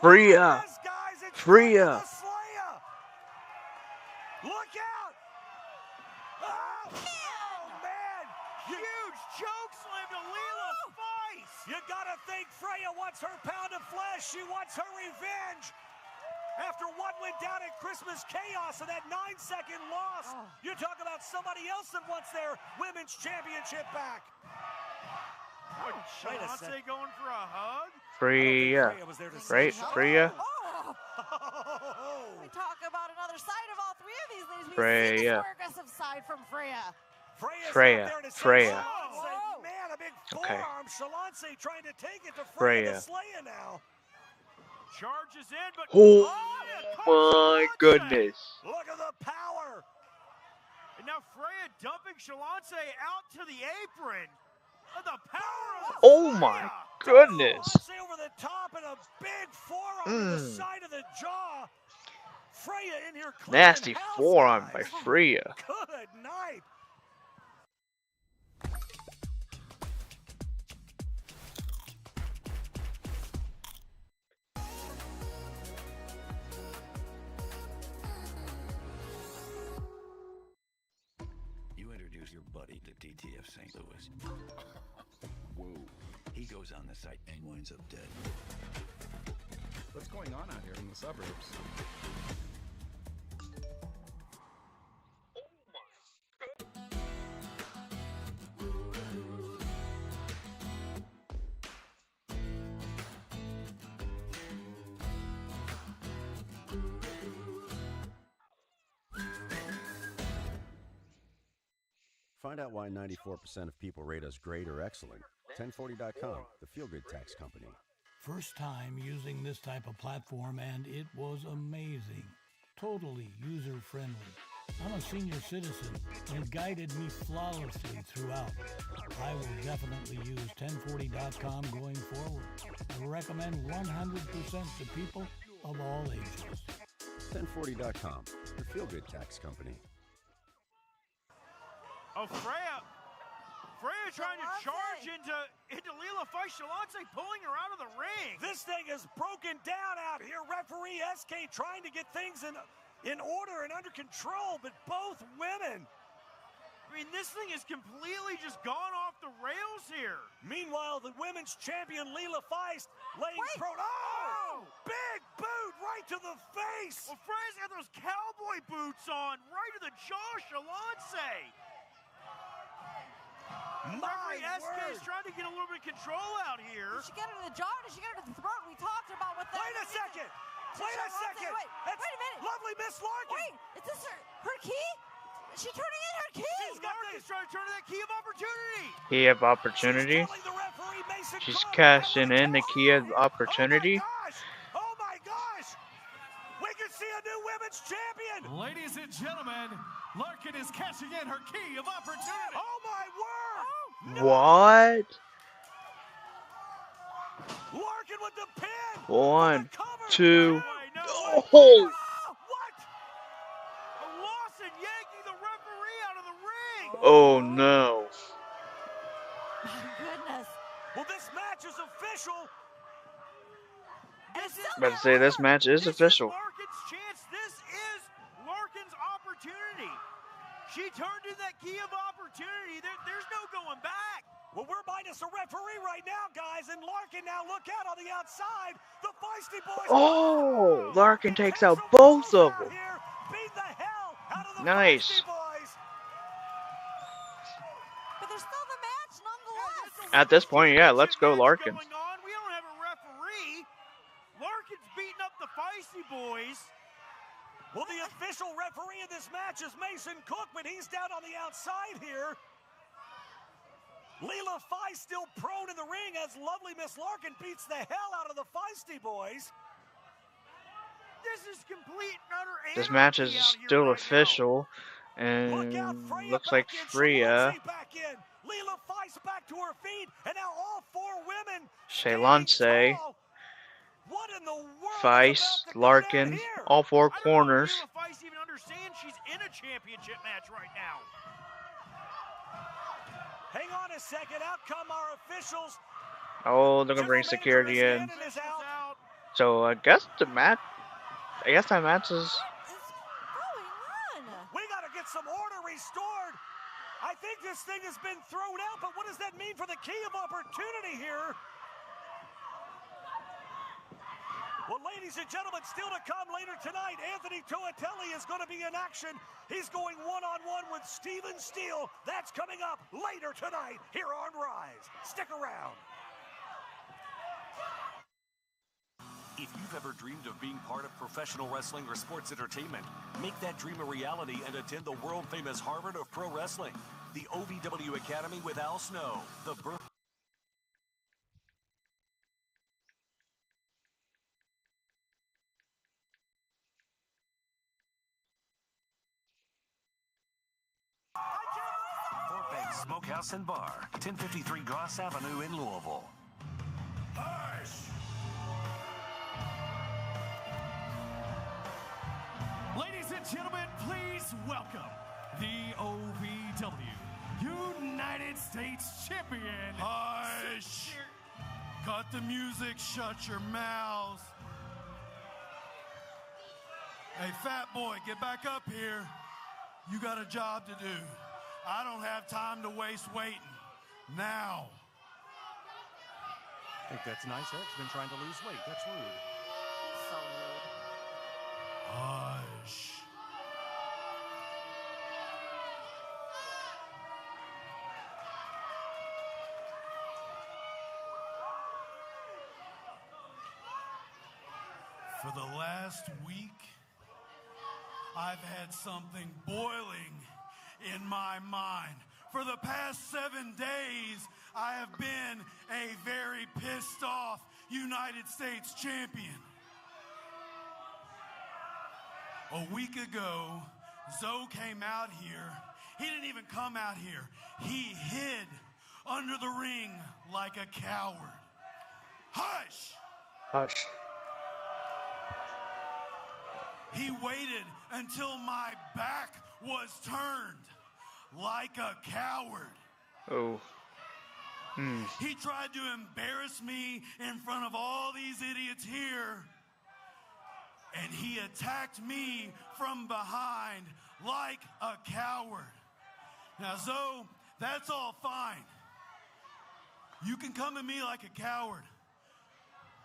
Freya. Freya. Look out! Oh, man! Huge choke slam to Lila Feist! You gotta think Freya wants her pound of flesh. She wants her revenge. After what went down at Christmas Chaos and that 9-second loss, you talk about somebody else that wants their women's championship back. Shalonce going for a hug? Freya. Right? Freya? We talk about another side of all three of these ladies. We Freya. see this more aggressive side from Freya. Freya. Man, a big Okay. forearm. Shalonce trying to take it to Freya. Freya now. Charges in, but Oh my goodness. Look at the power. And now Freya dumping Shalonce out to the apron. The power of Oh my goodness. Shalonce over the top and a big forearm to the side of the jaw. Freya in here. Nasty forearm by Freya. Good night. You introduce your buddy to DTF St. Louis. Whoa. He goes on the site and winds up dead. What's going on out here in the suburbs? Find out why 94% of people rate us great or excellent. 1040.com, the feel-good tax company. First time using this type of platform, and it was amazing. Totally user-friendly. I'm a senior citizen, and it guided me flawlessly throughout. I will definitely use 1040.com going forward. I recommend 100% to people of all ages. 1040.com, the feel-good tax company. Oh, Freya trying to charge into Lila Feist-Shalance, pulling her out of the ring. This thing is broken down out here. Referee SK trying to get things in order and under control, but both women. I mean, this thing is completely just gone off the rails here. Meanwhile, the women's champion Lila Feist laying prone. Oh! Big boot right to the face. Well, Freya's got those cowboy boots on, right to the jaw, Shalance. Referee SK is trying to get a little bit of control out here. Did she get her to the jaw? Did she get her to the throat? We talked about what that. Wait a second. Wait a second. Wait a minute. Lovely Miss Larkin. Wait, is this her key? Is she turning in her key? Larkin's trying to turn that key of opportunity. Key of opportunity. She's cashing in the key of opportunity. Oh my gosh. We can see a new women's champion. Ladies and gentlemen, Larkin is cashing in her key of opportunity. Oh my word. What? Larkin with the pin. 1, 2. Oh! What? Lawson yanking the referee out of the ring. Oh no. My goodness. Well, this match is official. About to say this match is official. Larkin's chance. This is Larkin's opportunity. She turned in that key of opportunity. There's no going back. Well, we're minus a referee right now, guys, and Larkin now look out on the outside. The Feisty Boys. Oh, Larkin takes out both of them. Beat the hell out of the Nice. Feisty Boys. But there's still the match nonetheless. At this point, yeah, let's go Larkin. We don't have a referee. Larkin's beating up the Feisty Boys. Well, the official referee in this match is Mason Cook, but he's down on the outside here. Lila Feist still prone in the ring as lovely Miss Larkin beats the hell out of the Feisty Boys. This is complete and utter anarchy. This match is still official, and looks like Freya, back in. Lila Feist back to her feet, and now all four women. Shalance, Feist, Larkin, all four corners. Lila Feist even understands she's in a championship match right now. Hang on a second, out come our officials. Oh, they're gonna bring security in. So I guess that match is. We gotta get some order restored. I think this thing has been thrown out, but what does that mean for the key of opportunity here? Well, ladies and gentlemen, still to come later tonight, Anthony Toatelli is going to be in action. He's going one-on-one with Steven Steele. That's coming up later tonight here on Rise. Stick around. If you've ever dreamed of being part of professional wrestling or sports entertainment, make that dream a reality and attend the world-famous Harvard of Pro Wrestling, the OVW Academy with Al Snow, the birth. Smokehouse and Bar, 1053 Goss Avenue in Louisville. Ladies and gentlemen, please welcome the OVW United States Champion. Hush! Cut the music, shut your mouths. Hey, fat boy, get back up here. You got a job to do. I don't have time to waste waiting. Now. I think that's nice. Eric's been trying to lose weight. That's rude. So rude. Hush. For the last week, I've had something boiling in my mind, for the past 7 days, I have been a very pissed off United States champion. A week ago, Zoe came out here. He didn't even come out here. He hid under the ring like a coward. Hush! Hush. He waited until my back was turned like a coward. Oh. He tried to embarrass me in front of all these idiots here. And he attacked me from behind like a coward. Now, Zoe, that's all fine. You can come at me like a coward.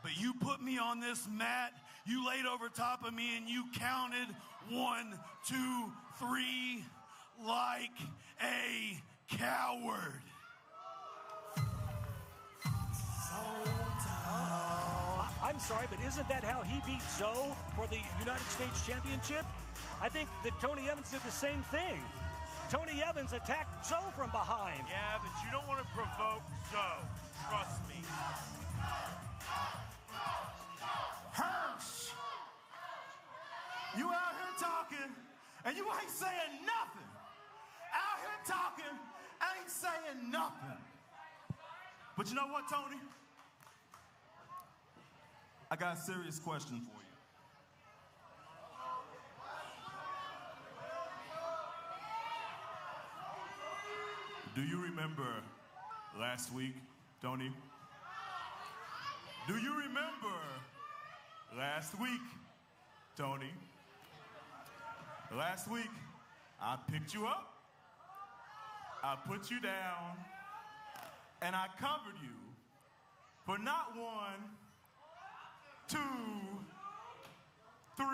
But you put me on this mat, you laid over top of me, and you counted 1, 2, 3 like a coward. I'm sorry, but isn't that how he beat Zoe for the United States Championship? I think that Tony Evans did the same thing. Tony Evans attacked Zoe from behind. Yeah, but you don't want to provoke Zoe. Trust me. Hirsch! You out here talking, and you ain't saying nothing. Out here talking, ain't saying nothing. But you know what, Tony? I got a serious question for you. Do you remember last week, Tony? Do you remember last week, Tony? Last week, I picked you up, I put you down, and I covered you for not 1, 2, 3,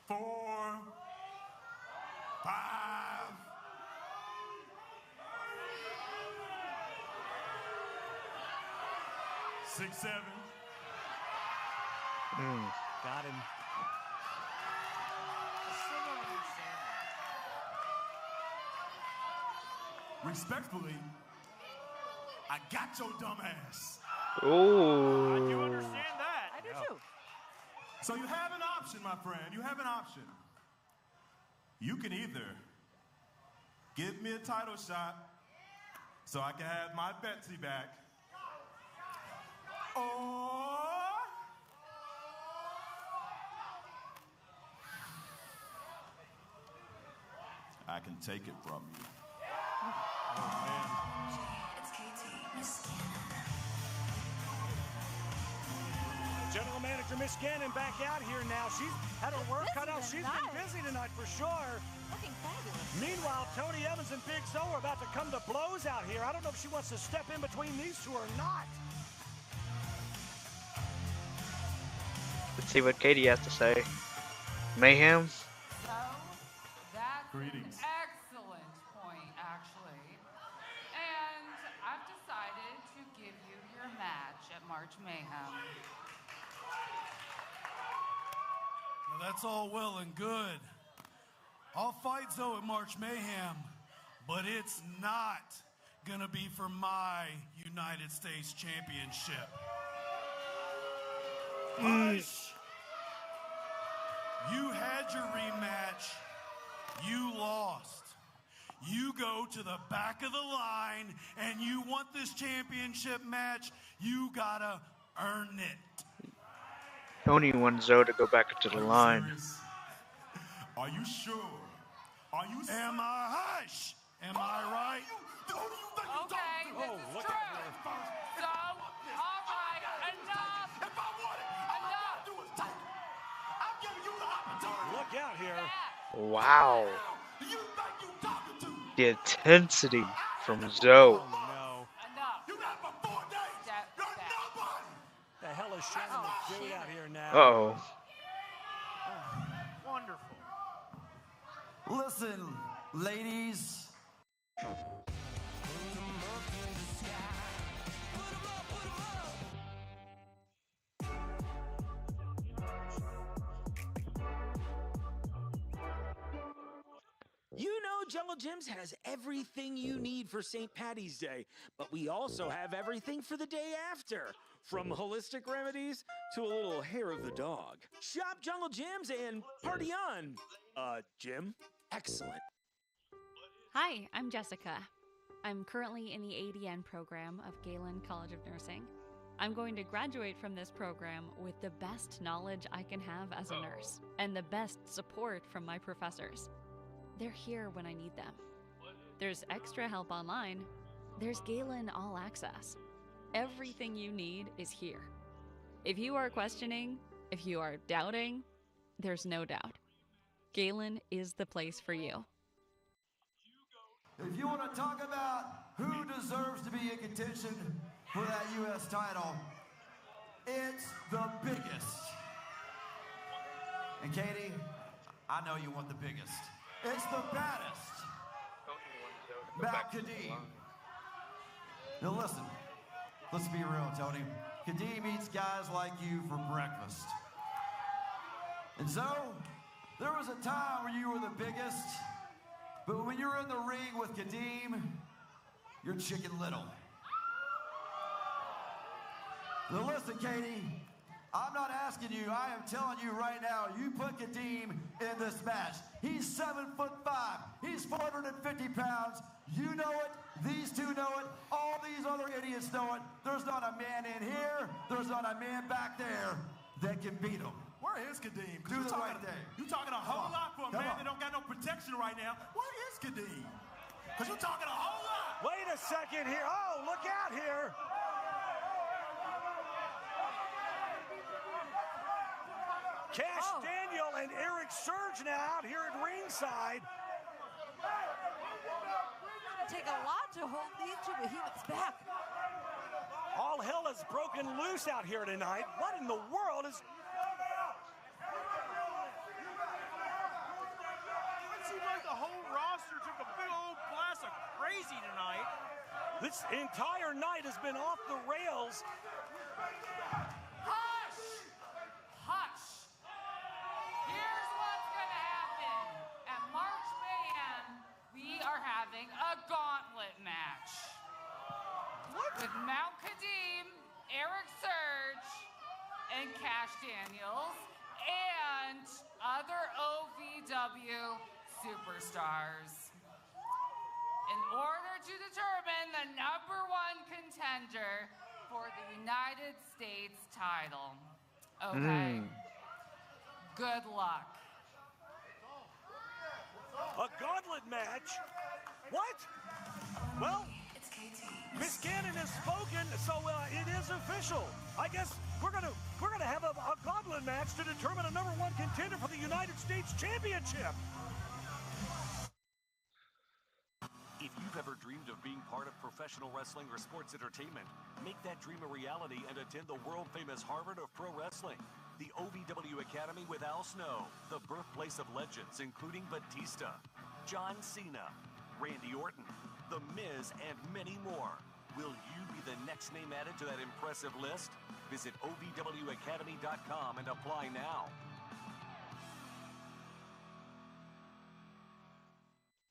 4, 5. 6, 7. Got him. Respectfully, I got your dumb ass. Oh. I do understand that. I do too. So you have an option, my friend. You have an option. You can either give me a title shot so I can have my Betsy back, or I can take it from you. Oh, man. General Manager Miss Gannon back out here now. She's had her work cut out. She's been busy tonight for sure. Looking fabulous. Meanwhile, Tony Evans and Big Zoe are about to come to blows out here. I don't know if she wants to step in between these two or not. Let's see what Katie has to say. Mayhem? So, that's Greetings. an excellent point, actually. And I've decided to give you your match at March Mayhem. Now that's all well and good. I'll fight Zoe at March Mayhem, but it's not gonna be for my United States Championship. Hush! You had your rematch. You lost. You go to the back of the line and you want this championship match, you gotta earn it. Tony wants Zoe to go back into the line. Serious? Are you sure? Are you? Am I? Hush! Am I right? Okay, this is true. So, all right, enough. If I want it, all I gotta do is take it. I'm giving you the opportunity. Look out here. Wow. You think you talking to? The intensity from Zoe. Oh, no. You got it for 4 days. You're nobody. The hell is Shannon doing out here now? Uh-oh. Wonderful. Listen, ladies. You know Jungle Gyms has everything you need for St. Paddy's Day, but we also have everything for the day after. From holistic remedies to a little hair of the dog. Shop Jungle Gyms and party on. Jim? Excellent. Hi, I'm Jessica. I'm currently in the ADN program of Galen College of Nursing. I'm going to graduate from this program with the best knowledge I can have as a nurse and the best support from my professors. They're here when I need them. There's extra help online. There's Galen All Access. Everything you need is here. If you are questioning, if you are doubting, there's no doubt. Galen is the place for you. If you want to talk about who deserves to be in contention for that U.S. title, it's the biggest. And Katie, I know you want the biggest. It's the baddest. Matt Kadeem. Now listen, let's be real, Tony. Kadeem eats guys like you for breakfast. And so, there was a time when you were the biggest, but when you're in the ring with Kadeem, you're Chicken Little. Now listen, Katie, I'm not asking you, I am telling you right now, you put Kadeem in this match. He's 7'5", he's 450 pounds, you know it, these two know it, all these other idiots know it. There's not a man in here, there's not a man back there that can beat him. Where is Kadeem? Do the right thing. You talking a whole lot for a man that don't got no protection right now. Where is Kadeem? Because you're talking a whole lot. Wait a second here. Oh, look out here. Cash Daniel and Eric Surge now out here at ringside. It's going to take a lot to hold these two behemoths back. All hell has broken loose out here tonight. What in the world is... It seems like the whole roster took a big old glass of crazy tonight. This entire night has been off the rails. Hush! Hush! Here's what's gonna happen. At March Mayhem, we are having a gauntlet match. With Mount Kadeem, Eric Surge, and Cash Daniels, and other OVW superstars. In order to determine the #1 contender for the United States title. Okay. Good luck. A gauntlet match? What? Well, Miss Cannon has spoken, so it is official. I guess we're gonna have a gauntlet match to determine a #1 contender for the United States Championship. If you've ever dreamed of being part of professional wrestling or sports entertainment, make that dream a reality and attend the world-famous Harvard of Pro Wrestling. The OVW Academy with Al Snow, the birthplace of legends including Batista, John Cena, Randy Orton, The Miz, and many more. Will you be the next name added to that impressive list? Visit OVWacademy.com and apply now.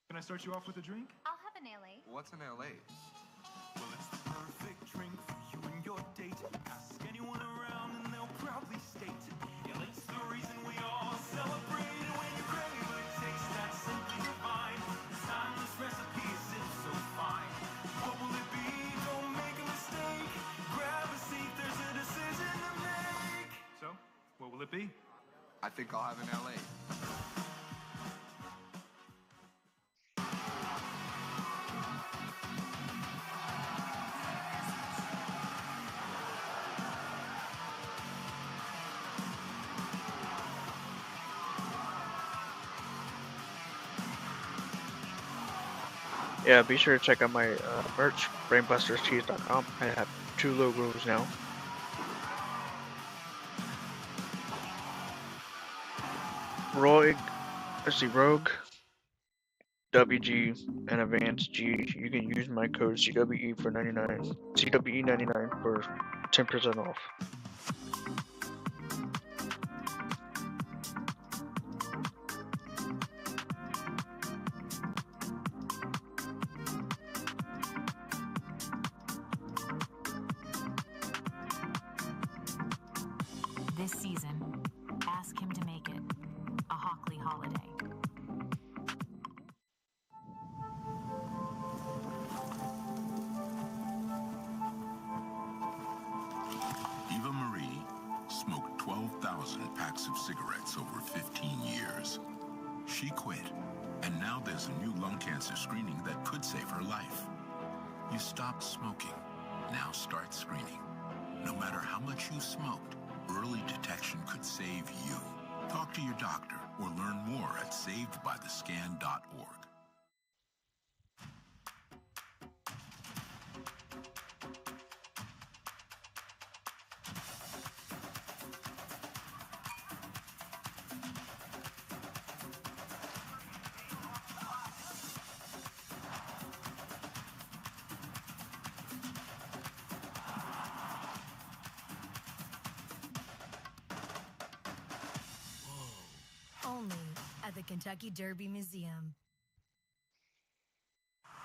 Can I start you off with a drink? I'll have an LA. What's an LA? Well, it's the perfect drink for you and your date. Ask anyone around and they'll proudly state, LA's the reason we all celebrate. And when you crave a taste that's simply divine, this timeless recipe is so fine. What will it be? Don't make a mistake. Grab a seat, there's a decision to make. So, what will it be? I think I'll have an LA. Yeah, be sure to check out my merch, BrainBustersTees.com. I have 2 logos now. Rogue, WG, and ADVANCEDGG. You can use my code CWE for CWE99 for 10% off. This season, ask him to make it a Hockley holiday. Eva Marie smoked 12,000 packs of cigarettes over 15 years. She quit, and now there's a new lung cancer screening that could save her life. You stopped smoking. Now start screening. No matter how much you smoked, early detection could save you. Talk to your doctor or learn more at savedbythescan.org. Only at the Kentucky Derby Museum.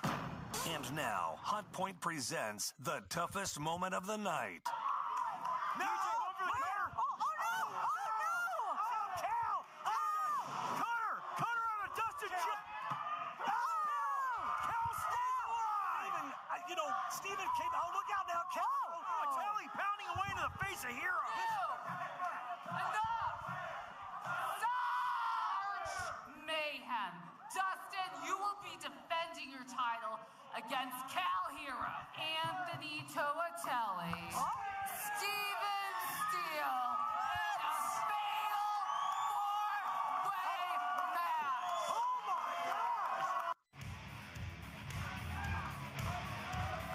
And now, Hot Point presents the toughest moment of the night. No! Cal! Cutter on a Dustin Cal stays alive! Steven came out. Look out now, Cal! Telly pounding away into the face of Hero. Mayhem. Dustin, you will be defending your title against Cal Hero, Anthony Toatelli, Steven Steele, in a fatal four-way match. Oh my gosh!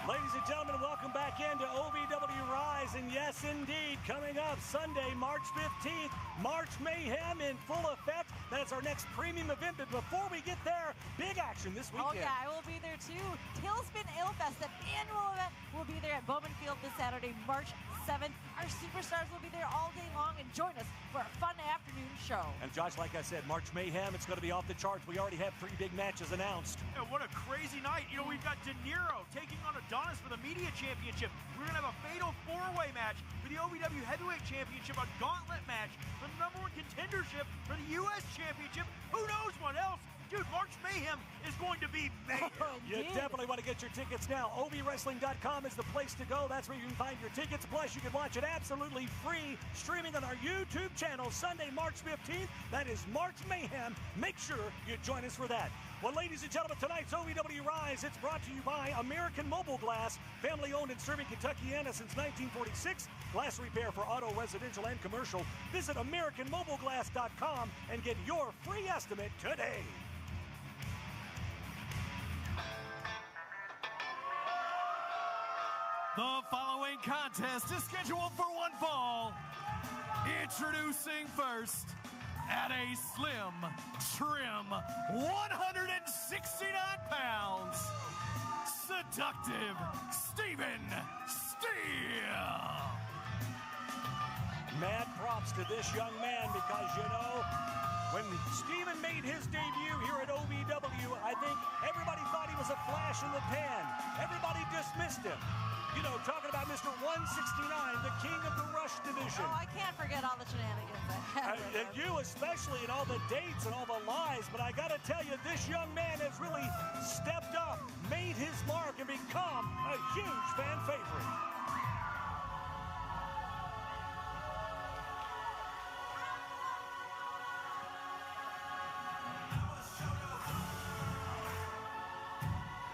Ladies and gentlemen, welcome back into OVW Rise, and yes, indeed, coming up Sunday, March 15th, March Mayhem in full effect. That's our next premium event, but before we get there, big action this weekend. Oh yeah, I will be there too. Tailspin Alefest, the annual event, will be there at Bowman Field this Saturday, March 7th. Our superstars will be there all day long, and join us for a fun afternoon show. And Josh, like I said, March Mayhem, it's going to be off the charts. We already have 3 big matches announced. Yeah, what a crazy night. We've got De Niro taking on Adonis for the media championship. We're going to have a fatal 4-way match for the OVW Heavyweight Championship, a gauntlet match for the #1 contendership for the U.S. Championship. Who knows what else? Dude, March Mayhem is going to be mayhem. You definitely want to get your tickets now. OVWrestling.com is the place to go. That's where you can find your tickets. Plus, you can watch it absolutely free, streaming on our YouTube channel Sunday, March 15th. That is March Mayhem. Make sure you join us for that. Well, ladies and gentlemen, tonight's OVW Rise, it's brought to you by American Mobile Glass, family-owned and serving Kentuckiana since 1946. Glass repair for auto, residential, and commercial. Visit AmericanMobileGlass.com and get your free estimate today. The following contest is scheduled for one fall. Introducing first, at a slim, trim 169 pounds, seductive Steven Steele. Mad props to this young man because, when Steven made his debut here at OVW, I think everybody thought he was a flash in the pan. Everybody dismissed him. Talking about Mr. 169, the king of the Rush division. Oh, I can't forget all the shenanigans that happened. And you especially, and all the dates and all the lies, but I got to tell you, this young man has really stepped up, made his mark, and become a huge fan favorite.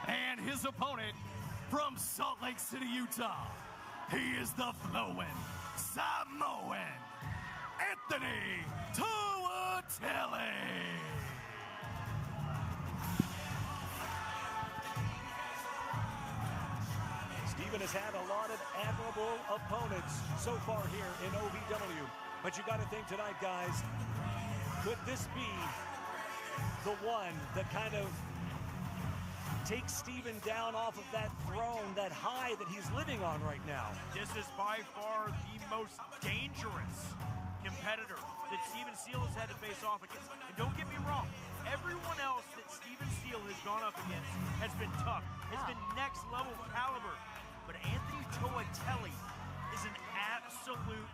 And his opponent from Salt Lake City, Utah, he is the flowing Samoan Anthony Toatelli. Steven has had a lot of admirable opponents so far here in OVW. But you got to think tonight, guys, could this be the one that kind of takes Steven down off of that throne, that high that he's living on right now? This is by far the most dangerous competitor that Steven Steele has had to face off against. And don't get me wrong, everyone else that Steven Steele has gone up against has been tough, has been next level caliber. But Anthony Toatelli is an absolute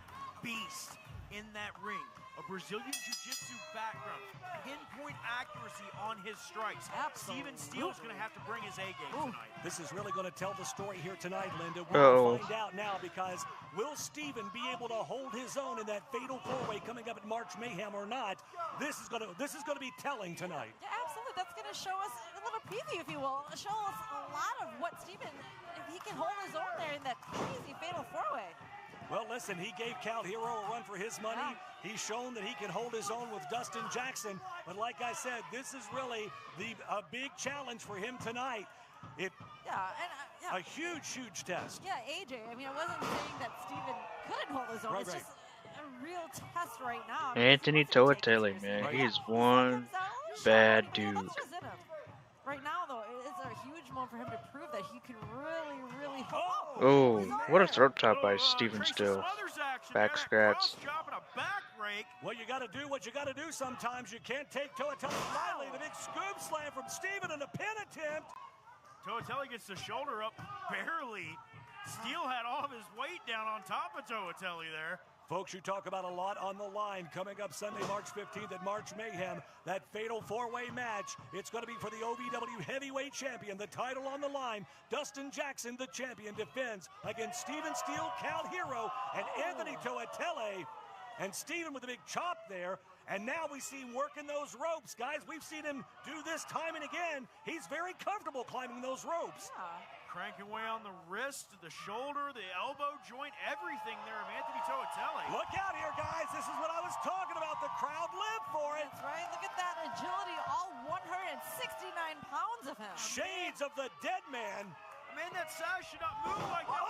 beast in that ring. A Brazilian Jiu-Jitsu background, pinpoint accuracy on his strikes. Steven Steele's going to have to bring his A game tonight. This is really going to tell the story here tonight, Linda. We'll find out now, because will Steven be able to hold his own in that fatal four-way coming up at March Mayhem or not? This is going to be telling tonight. Yeah, absolutely. That's going to show us a little preview, if you will. Show us a lot of what Steven, if he can hold his own there in that crazy fatal four-way. Well, listen, he gave Cal Hero a run for his money. Yeah. He's shown that he can hold his own with Dustin Jackson. But like I said, this is really a big challenge for him tonight. A huge test. Yeah, AJ, I mean, I wasn't saying that Steven couldn't hold his own. It's just a real test right now. Anthony Toatelli, man, he's one bad dude. Right now, though, it's a huge moment for him to prove that he can really hold. Oh, what a throat chop by Steven Steele. Back scratch. Well, you got to do what you got to do sometimes. You can't take Toatelli lightly. The big scoop slam from Steven and a pin attempt. Toatelli gets the shoulder up barely. Steele had all of his weight down on top of Toatelli there. Folks, you talk about a lot on the line coming up Sunday, March 15th at March Mayhem. That fatal four-way match. It's going to be for the OVW Heavyweight Champion. The title on the line. Dustin Jackson, the champion, defends against Steven Steele, Cal Hero, and Anthony Toatelli. And Steven with a big chop there. And now we see him working those ropes. Guys, we've seen him do this time and again. He's very comfortable climbing those ropes. Cranking away on the wrist, the shoulder, the elbow joint, everything there of Anthony Toatelli. Look out here, guys. This is what I was talking about. The crowd lived for it. That's right. Look at that agility, all 169 pounds of him. Shades of the dead man. Man, that sash should not move like that.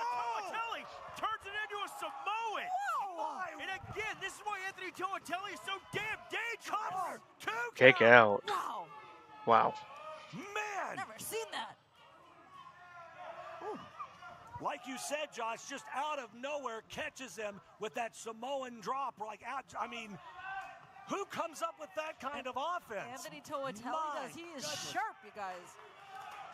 Toatelli turns it into a Samoan. Whoa. And again, this is why Anthony Toatelli is so damn dangerous. Kick out. Wow. Man. Never seen that. Like you said, Josh, just out of nowhere catches him with that Samoan drop. I mean, who comes up with that kind of offense? Anthony Toatelli does. He is sharp, you guys.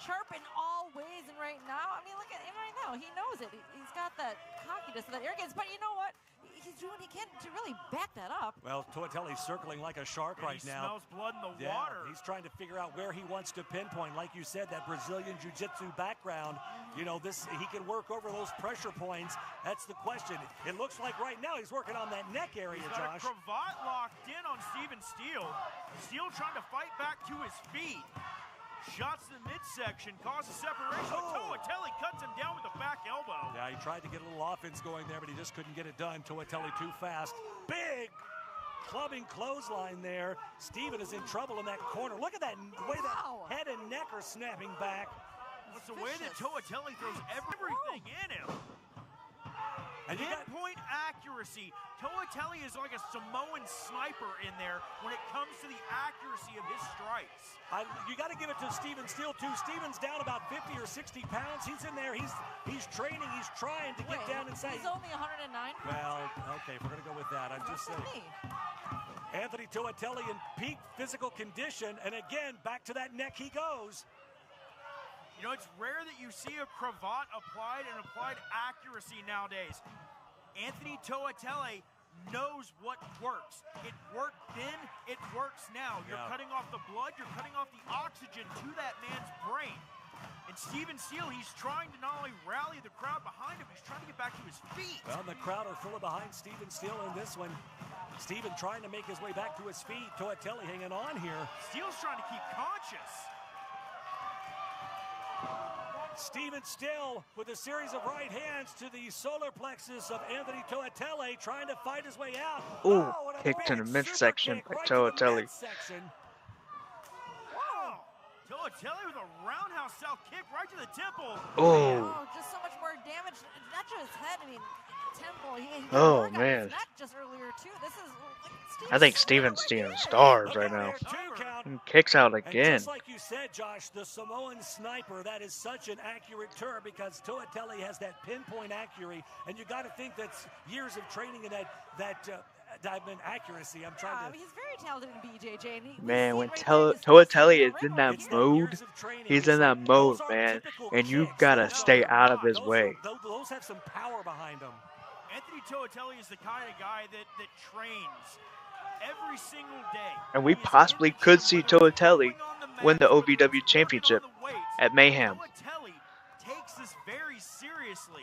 Sharp in all ways, and right now, I mean, look at him right now. He knows it. He's got that cockiness, that arrogance, but you know what? He's doing what he can to really back that up. Well, Toatelli's circling like a shark right now. He smells blood in the water. He's trying to figure out where he wants to pinpoint. Like you said, that Brazilian Jiu-Jitsu background, you know, he can work over those pressure points. That's the question. It looks like right now he's working on that neck area, Josh. He's got a cravat locked in on Steven Steele. Steele trying to fight back to his feet. Shots in the midsection, causes separation. Toatelli cuts him down with a back elbow. Yeah, he tried to get a little offense going there, but he just couldn't get it done. Toatelli too fast. Big clubbing clothesline there. Steven is in trouble in that corner. Look at that, the way that head and neck are snapping back. It's the way that Toatelli throws everything in him. And pinpoint accuracy. Toatelli is like a Samoan sniper in there when it comes to the accuracy of his strikes. You got to give it to Steven Steele too. Steven's down about 50 or 60 pounds. He's in there. He's training. He's trying to get down inside. He's only 109 pounds. Well, okay, we're gonna go with that. I'm just saying. Anthony Toatelli in peak physical condition, and again back to that neck he goes. You know, it's rare that you see a cravat applied and applied accuracy nowadays. Anthony Toatelli knows what works. It worked then, it works now. You're cutting off the blood, you're cutting off the oxygen to that man's brain. And Steven Steele, he's trying to not only rally the crowd behind him, he's trying to get back to his feet. Well, the crowd are fully behind Steven Steele in this one. Steven trying to make his way back to his feet. Toatelli hanging on here. Steele's trying to keep conscious. Steven Steele with a series of right hands to the solar plexus of Anthony Toatelli, trying to fight his way out. Ooh, kicked in the midsection by Toatelli. Wow! Toatelli with a roundhouse style kick right to the temple. Oh, just so much more damage, not to his head. I mean, temple. Oh man. Just earlier too. This is. I think Steven's seeing stars right now. And kicks out again. And just like you said, Josh, the Samoan sniper, that is such an accurate term because Toatelli has that pinpoint accuracy, and you got to think that's years of training and that accuracy. I'm trying to. He's very talented in BJJ. And man, when Toatelli is in that mode, he's in that mode, man, and you gotta stay out of his way. Those have some power behind them. Anthony Toatelli is the kind of guy that trains every single day. And we possibly could see Toatelli win the OVW Championship at Mayhem. Toatelli takes this very seriously,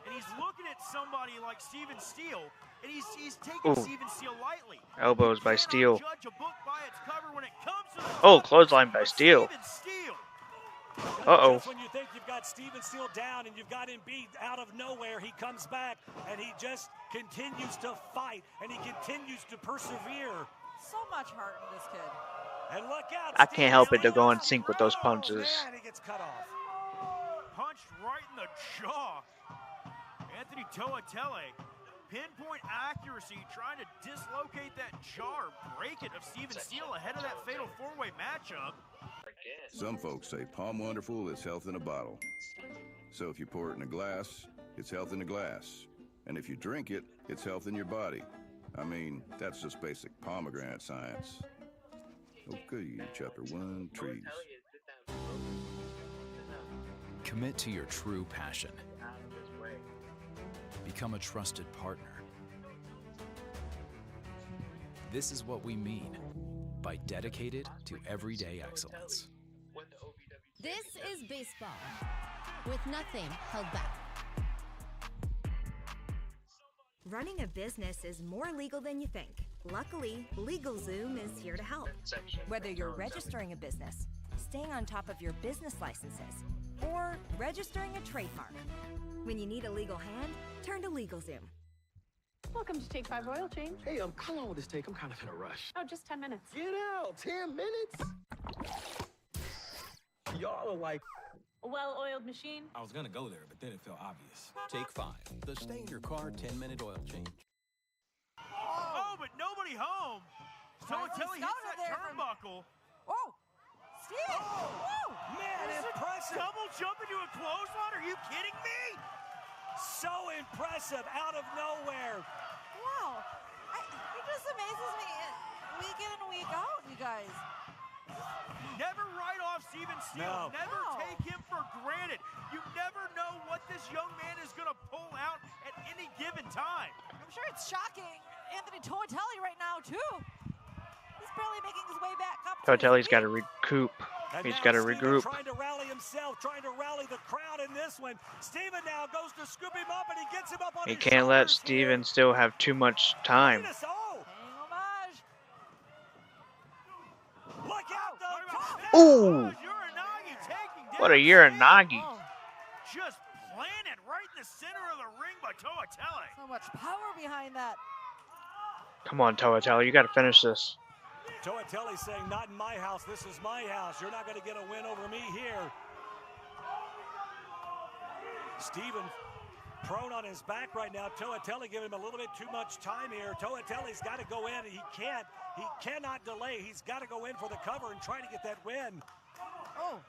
and he's looking at somebody like Steven Steele, and he's taking Steven Steele lightly. Elbows by Steele. Judge a book by its cover when it comes to the Oh, clothesline by Steele. Uh-oh. Just when you think you've got Steven Steele down and you've got him beat out of nowhere, he comes back and he just continues to fight and he continues to persevere. So much heart in this kid. And look out! I can't help it to go in sync with those punches. And he gets cut off. Punched right in the jaw. Anthony Toatelli, pinpoint accuracy, trying to dislocate that jaw or break it of Steven Steele ahead of that fatal four-way matchup. Some folks say Palm Wonderful is health in a bottle. So if you pour it in a glass, it's health in a glass. And if you drink it, it's health in your body. I mean, that's just basic pomegranate science. Okay, chapter 1, trees. Commit to your true passion. Become a trusted partner. This is what we mean by dedicated to everyday excellence. This is baseball, with nothing held back. Running a business is more legal than you think. Luckily, LegalZoom is here to help. Whether you're registering a business, staying on top of your business licenses, or registering a trademark. When you need a legal hand, turn to LegalZoom. Welcome to Take 5 Oil Change. Hey, how long will this take? I'm kind of in a rush. Oh, just 10 minutes. Get out! 10 minutes? Y'all are like... Well-oiled machine. I was gonna go there, but then it felt obvious. Take 5, the stay-in-your-car 10-minute oil change. Oh, but nobody home. Toatelli hits that turnbuckle. Oh, Steve! Oh, man, impressive. Double jump into a clothesline? Are you kidding me? So impressive, out of nowhere. Wow, it just amazes me week in and week out, you guys. Never write off Steven Steele. Never take him for granted. You never know what this young man is going to pull out at any given time. I'm sure it's shocking Anthony Toatelli right now, too. He's barely making his way back up. Toatelli's got to recoup. He's got to regroup. Trying to rally himself, trying to rally the crowd in this one. Steven now goes to scoop him up, and he gets him up on He his can't let shoulders Steven still have too much time. Look out, though. Ooh! What a Uranagi. Just planted right in the center of the ring by Toatelli. So much power behind that. Come on, Toatelli, you got to finish this. Toatelli saying, not in my house, this is my house. You're not going to get a win over me here. Steven prone on his back right now. Toatelli giving him a little bit too much time here. Toatelli's got to go in. He cannot delay. He's got to go in for the cover and try to get that win. Oh.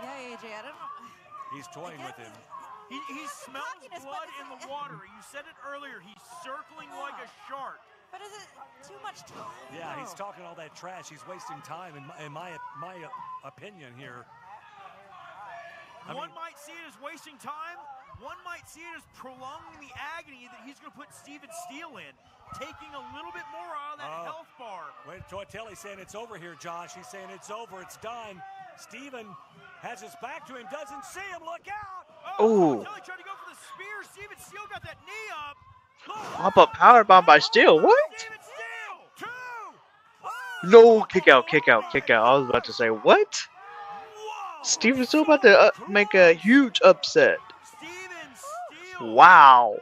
Yeah, AJ, I don't know. He's toying with him. He smells blood in the water. You said it earlier. He's circling like a shark. But is it too much time? Yeah, he's talking all that trash. He's wasting time, in my opinion here. One might see it as wasting time. One might see it as prolonging the agony that he's going to put Steven Steele in, taking a little bit more out of that health bar. Wait, Toatelli's saying it's over here, Josh. He's saying it's over. It's done. Steven has his back to him. Doesn't see him. Look out. Oh. Toatelli tried to go for the spear. Steven Steele got that knee up. Pop-up powerbomb by Steele. What? No, kick out, kick out, kick out. I was about to say, what? Steven Steele about to make a huge upset. Wow.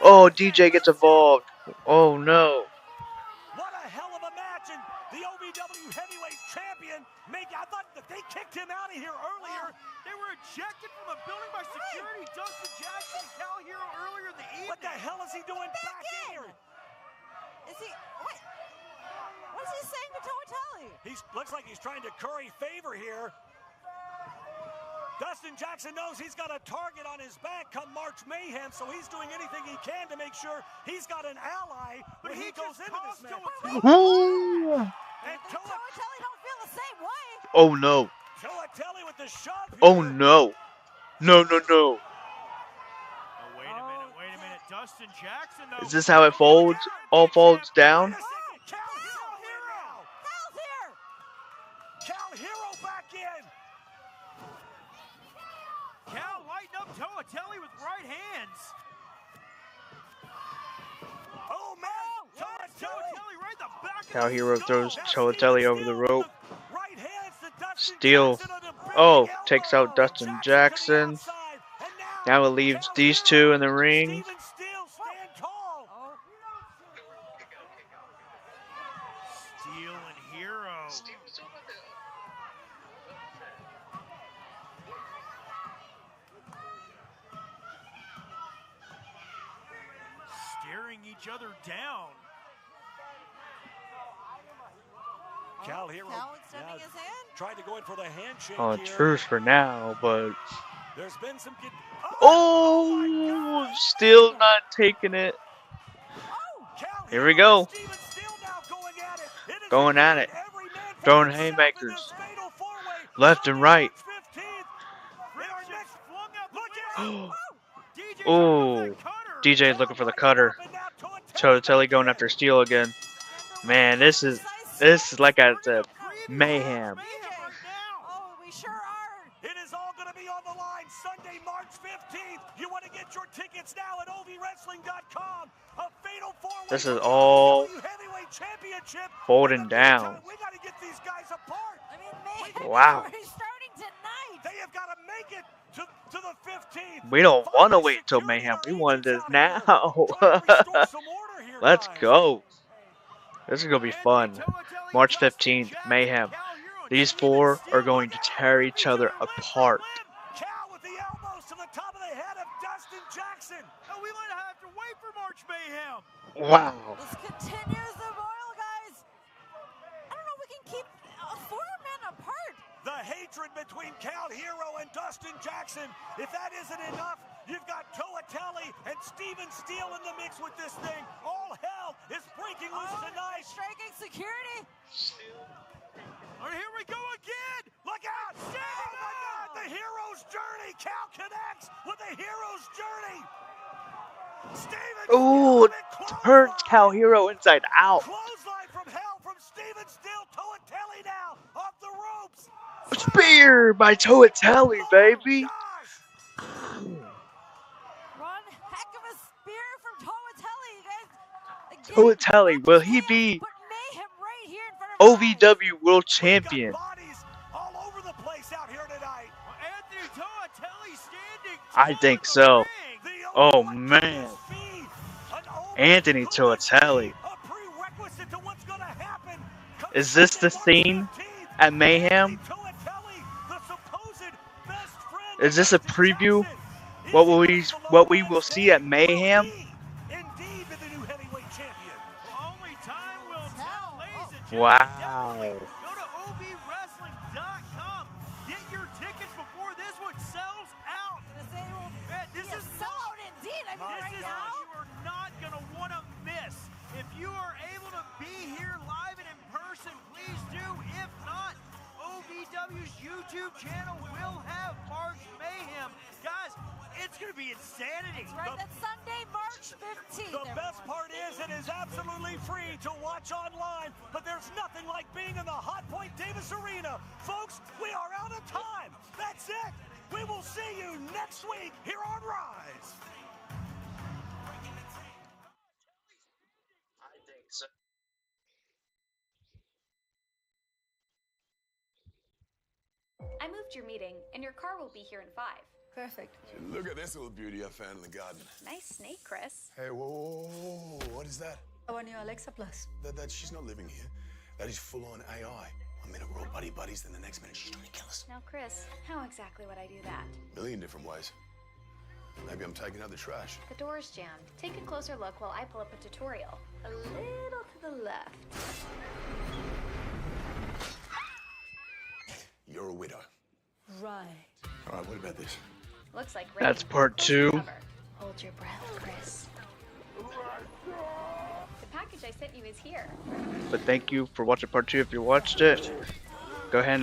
Oh, DJ gets involved. Oh, no. What a hell of a match. And the OVW heavyweight champion, I thought that they kicked him out of here earlier. They were ejected from a building by security. Dustin Jackson and Cal Hero earlier in the evening. What the hell is he doing back here? Is he, what is he saying to Toatelli? Looks like he's trying to curry favor here. Dustin Jackson knows he's got a target on his back come March Mayhem, so he's doing anything he can to make sure he's got an ally when he goes into this match. And Toatelli don't feel the same way. Oh no. the shove here. Oh no. No, no, no. Oh, wait a minute. Dustin Jackson, though. Is this how it folds? All folds down? Cal Hero. Cal's here. Cal Hero back in. Cal lighting up Toatelli with right hands. Oh, man. Toatelli right in the back. Cal Hero throws Toatelli over the rope. Steele. Oh, takes out Dustin Jackson. Now it leaves these two in the ring. Steele and Hero. Staring each other down. Cal Hero extending his hand. tried to go in for the handshake Oh, here. truce for now, but There's been some oh, Steele's not taking it. Here we go. Going at it. Throwing haymakers. Left and right. Oh, DJ's looking for the cutter. Toatelli going after Steele again. Man, this is like I said, mayhem. Oh, we sure are. It is all going to be on the line Sunday, March 15th. You want to get your tickets now at OVWrestling.com. A fatal four-way This is all heavyweight championship. folding down. We got to get these guys apart. I mean, man, wow. we're starting tonight. They have got to make it to the 15th. We don't want to wait till mayhem. We want this now. Let's go. This is going to be fun. March 15th, mayhem. These four are going to tear each other apart. Cal with the elbows to the top of the head of Dustin Jackson. Oh, we might have to wait for March Mayhem. Wow. This continues the boil, guys. I don't know if we can keep four men apart. The hatred between Cal Hero and Dustin Jackson. If that isn't enough, you've got Toatelli and Steven Steele in the mix with this thing. All hell is breaking loose tonight. Striking security. All right, here we go again. Look out. Oh, my God. The hero's journey. Cal connects with the hero's journey. Steven Ooh, turns Cal Hero inside out. Clothesline from hell from Steven Steele. Toatelli now off the ropes. Spear by Toatelli, baby. One heck of a spear from Toatelli, you guys. Toatelli, will he be Put mayhem right here in front of OVW World Champion? All over the place out here tonight. Anthony Toatelli standing. I think so. Oh man, Anthony Toatelli. Is this the scene at Mayhem? Is this a preview? What we will see at Mayhem? Indeed, the new heavyweight champion. Only time will tell, ladies and gentlemen. Wow. Go to OVWrestling.com. Get your tickets before this one sells out. This is sellout indeed. I mean, right now. You are not going to want to miss. If you are able to be here live and in person, please do. If not, OVW's YouTube channel will have March Mayhem. Guys, it's going to be insanity. That's right. That's Sunday, March 15th. The best part is it is absolutely free to watch online, but there's nothing like being in the Hot Point Davis Arena. Folks, we are out of time. That's it. We will see you next week here on Rise. I think so. I moved your meeting, and your car will be here in 5. Perfect. Look at this little beauty I found in the garden. Nice snake, Chris. Hey, whoa, what is that? Our new Alexa Plus. She's not living here. That is full-on AI. One minute we're all buddies, then the next minute she's trying to kill us. Now, Chris, how exactly would I do that? A million different ways. Maybe I'm taking out the trash. The door's jammed. Take a closer look while I pull up a tutorial. A little to the left. You're a widow. Right. All right, what about this? Looks like That's part 2. Hold your breath, Chris. The package I sent you is here. But thank you for watching part 2 if you watched it. Go ahead and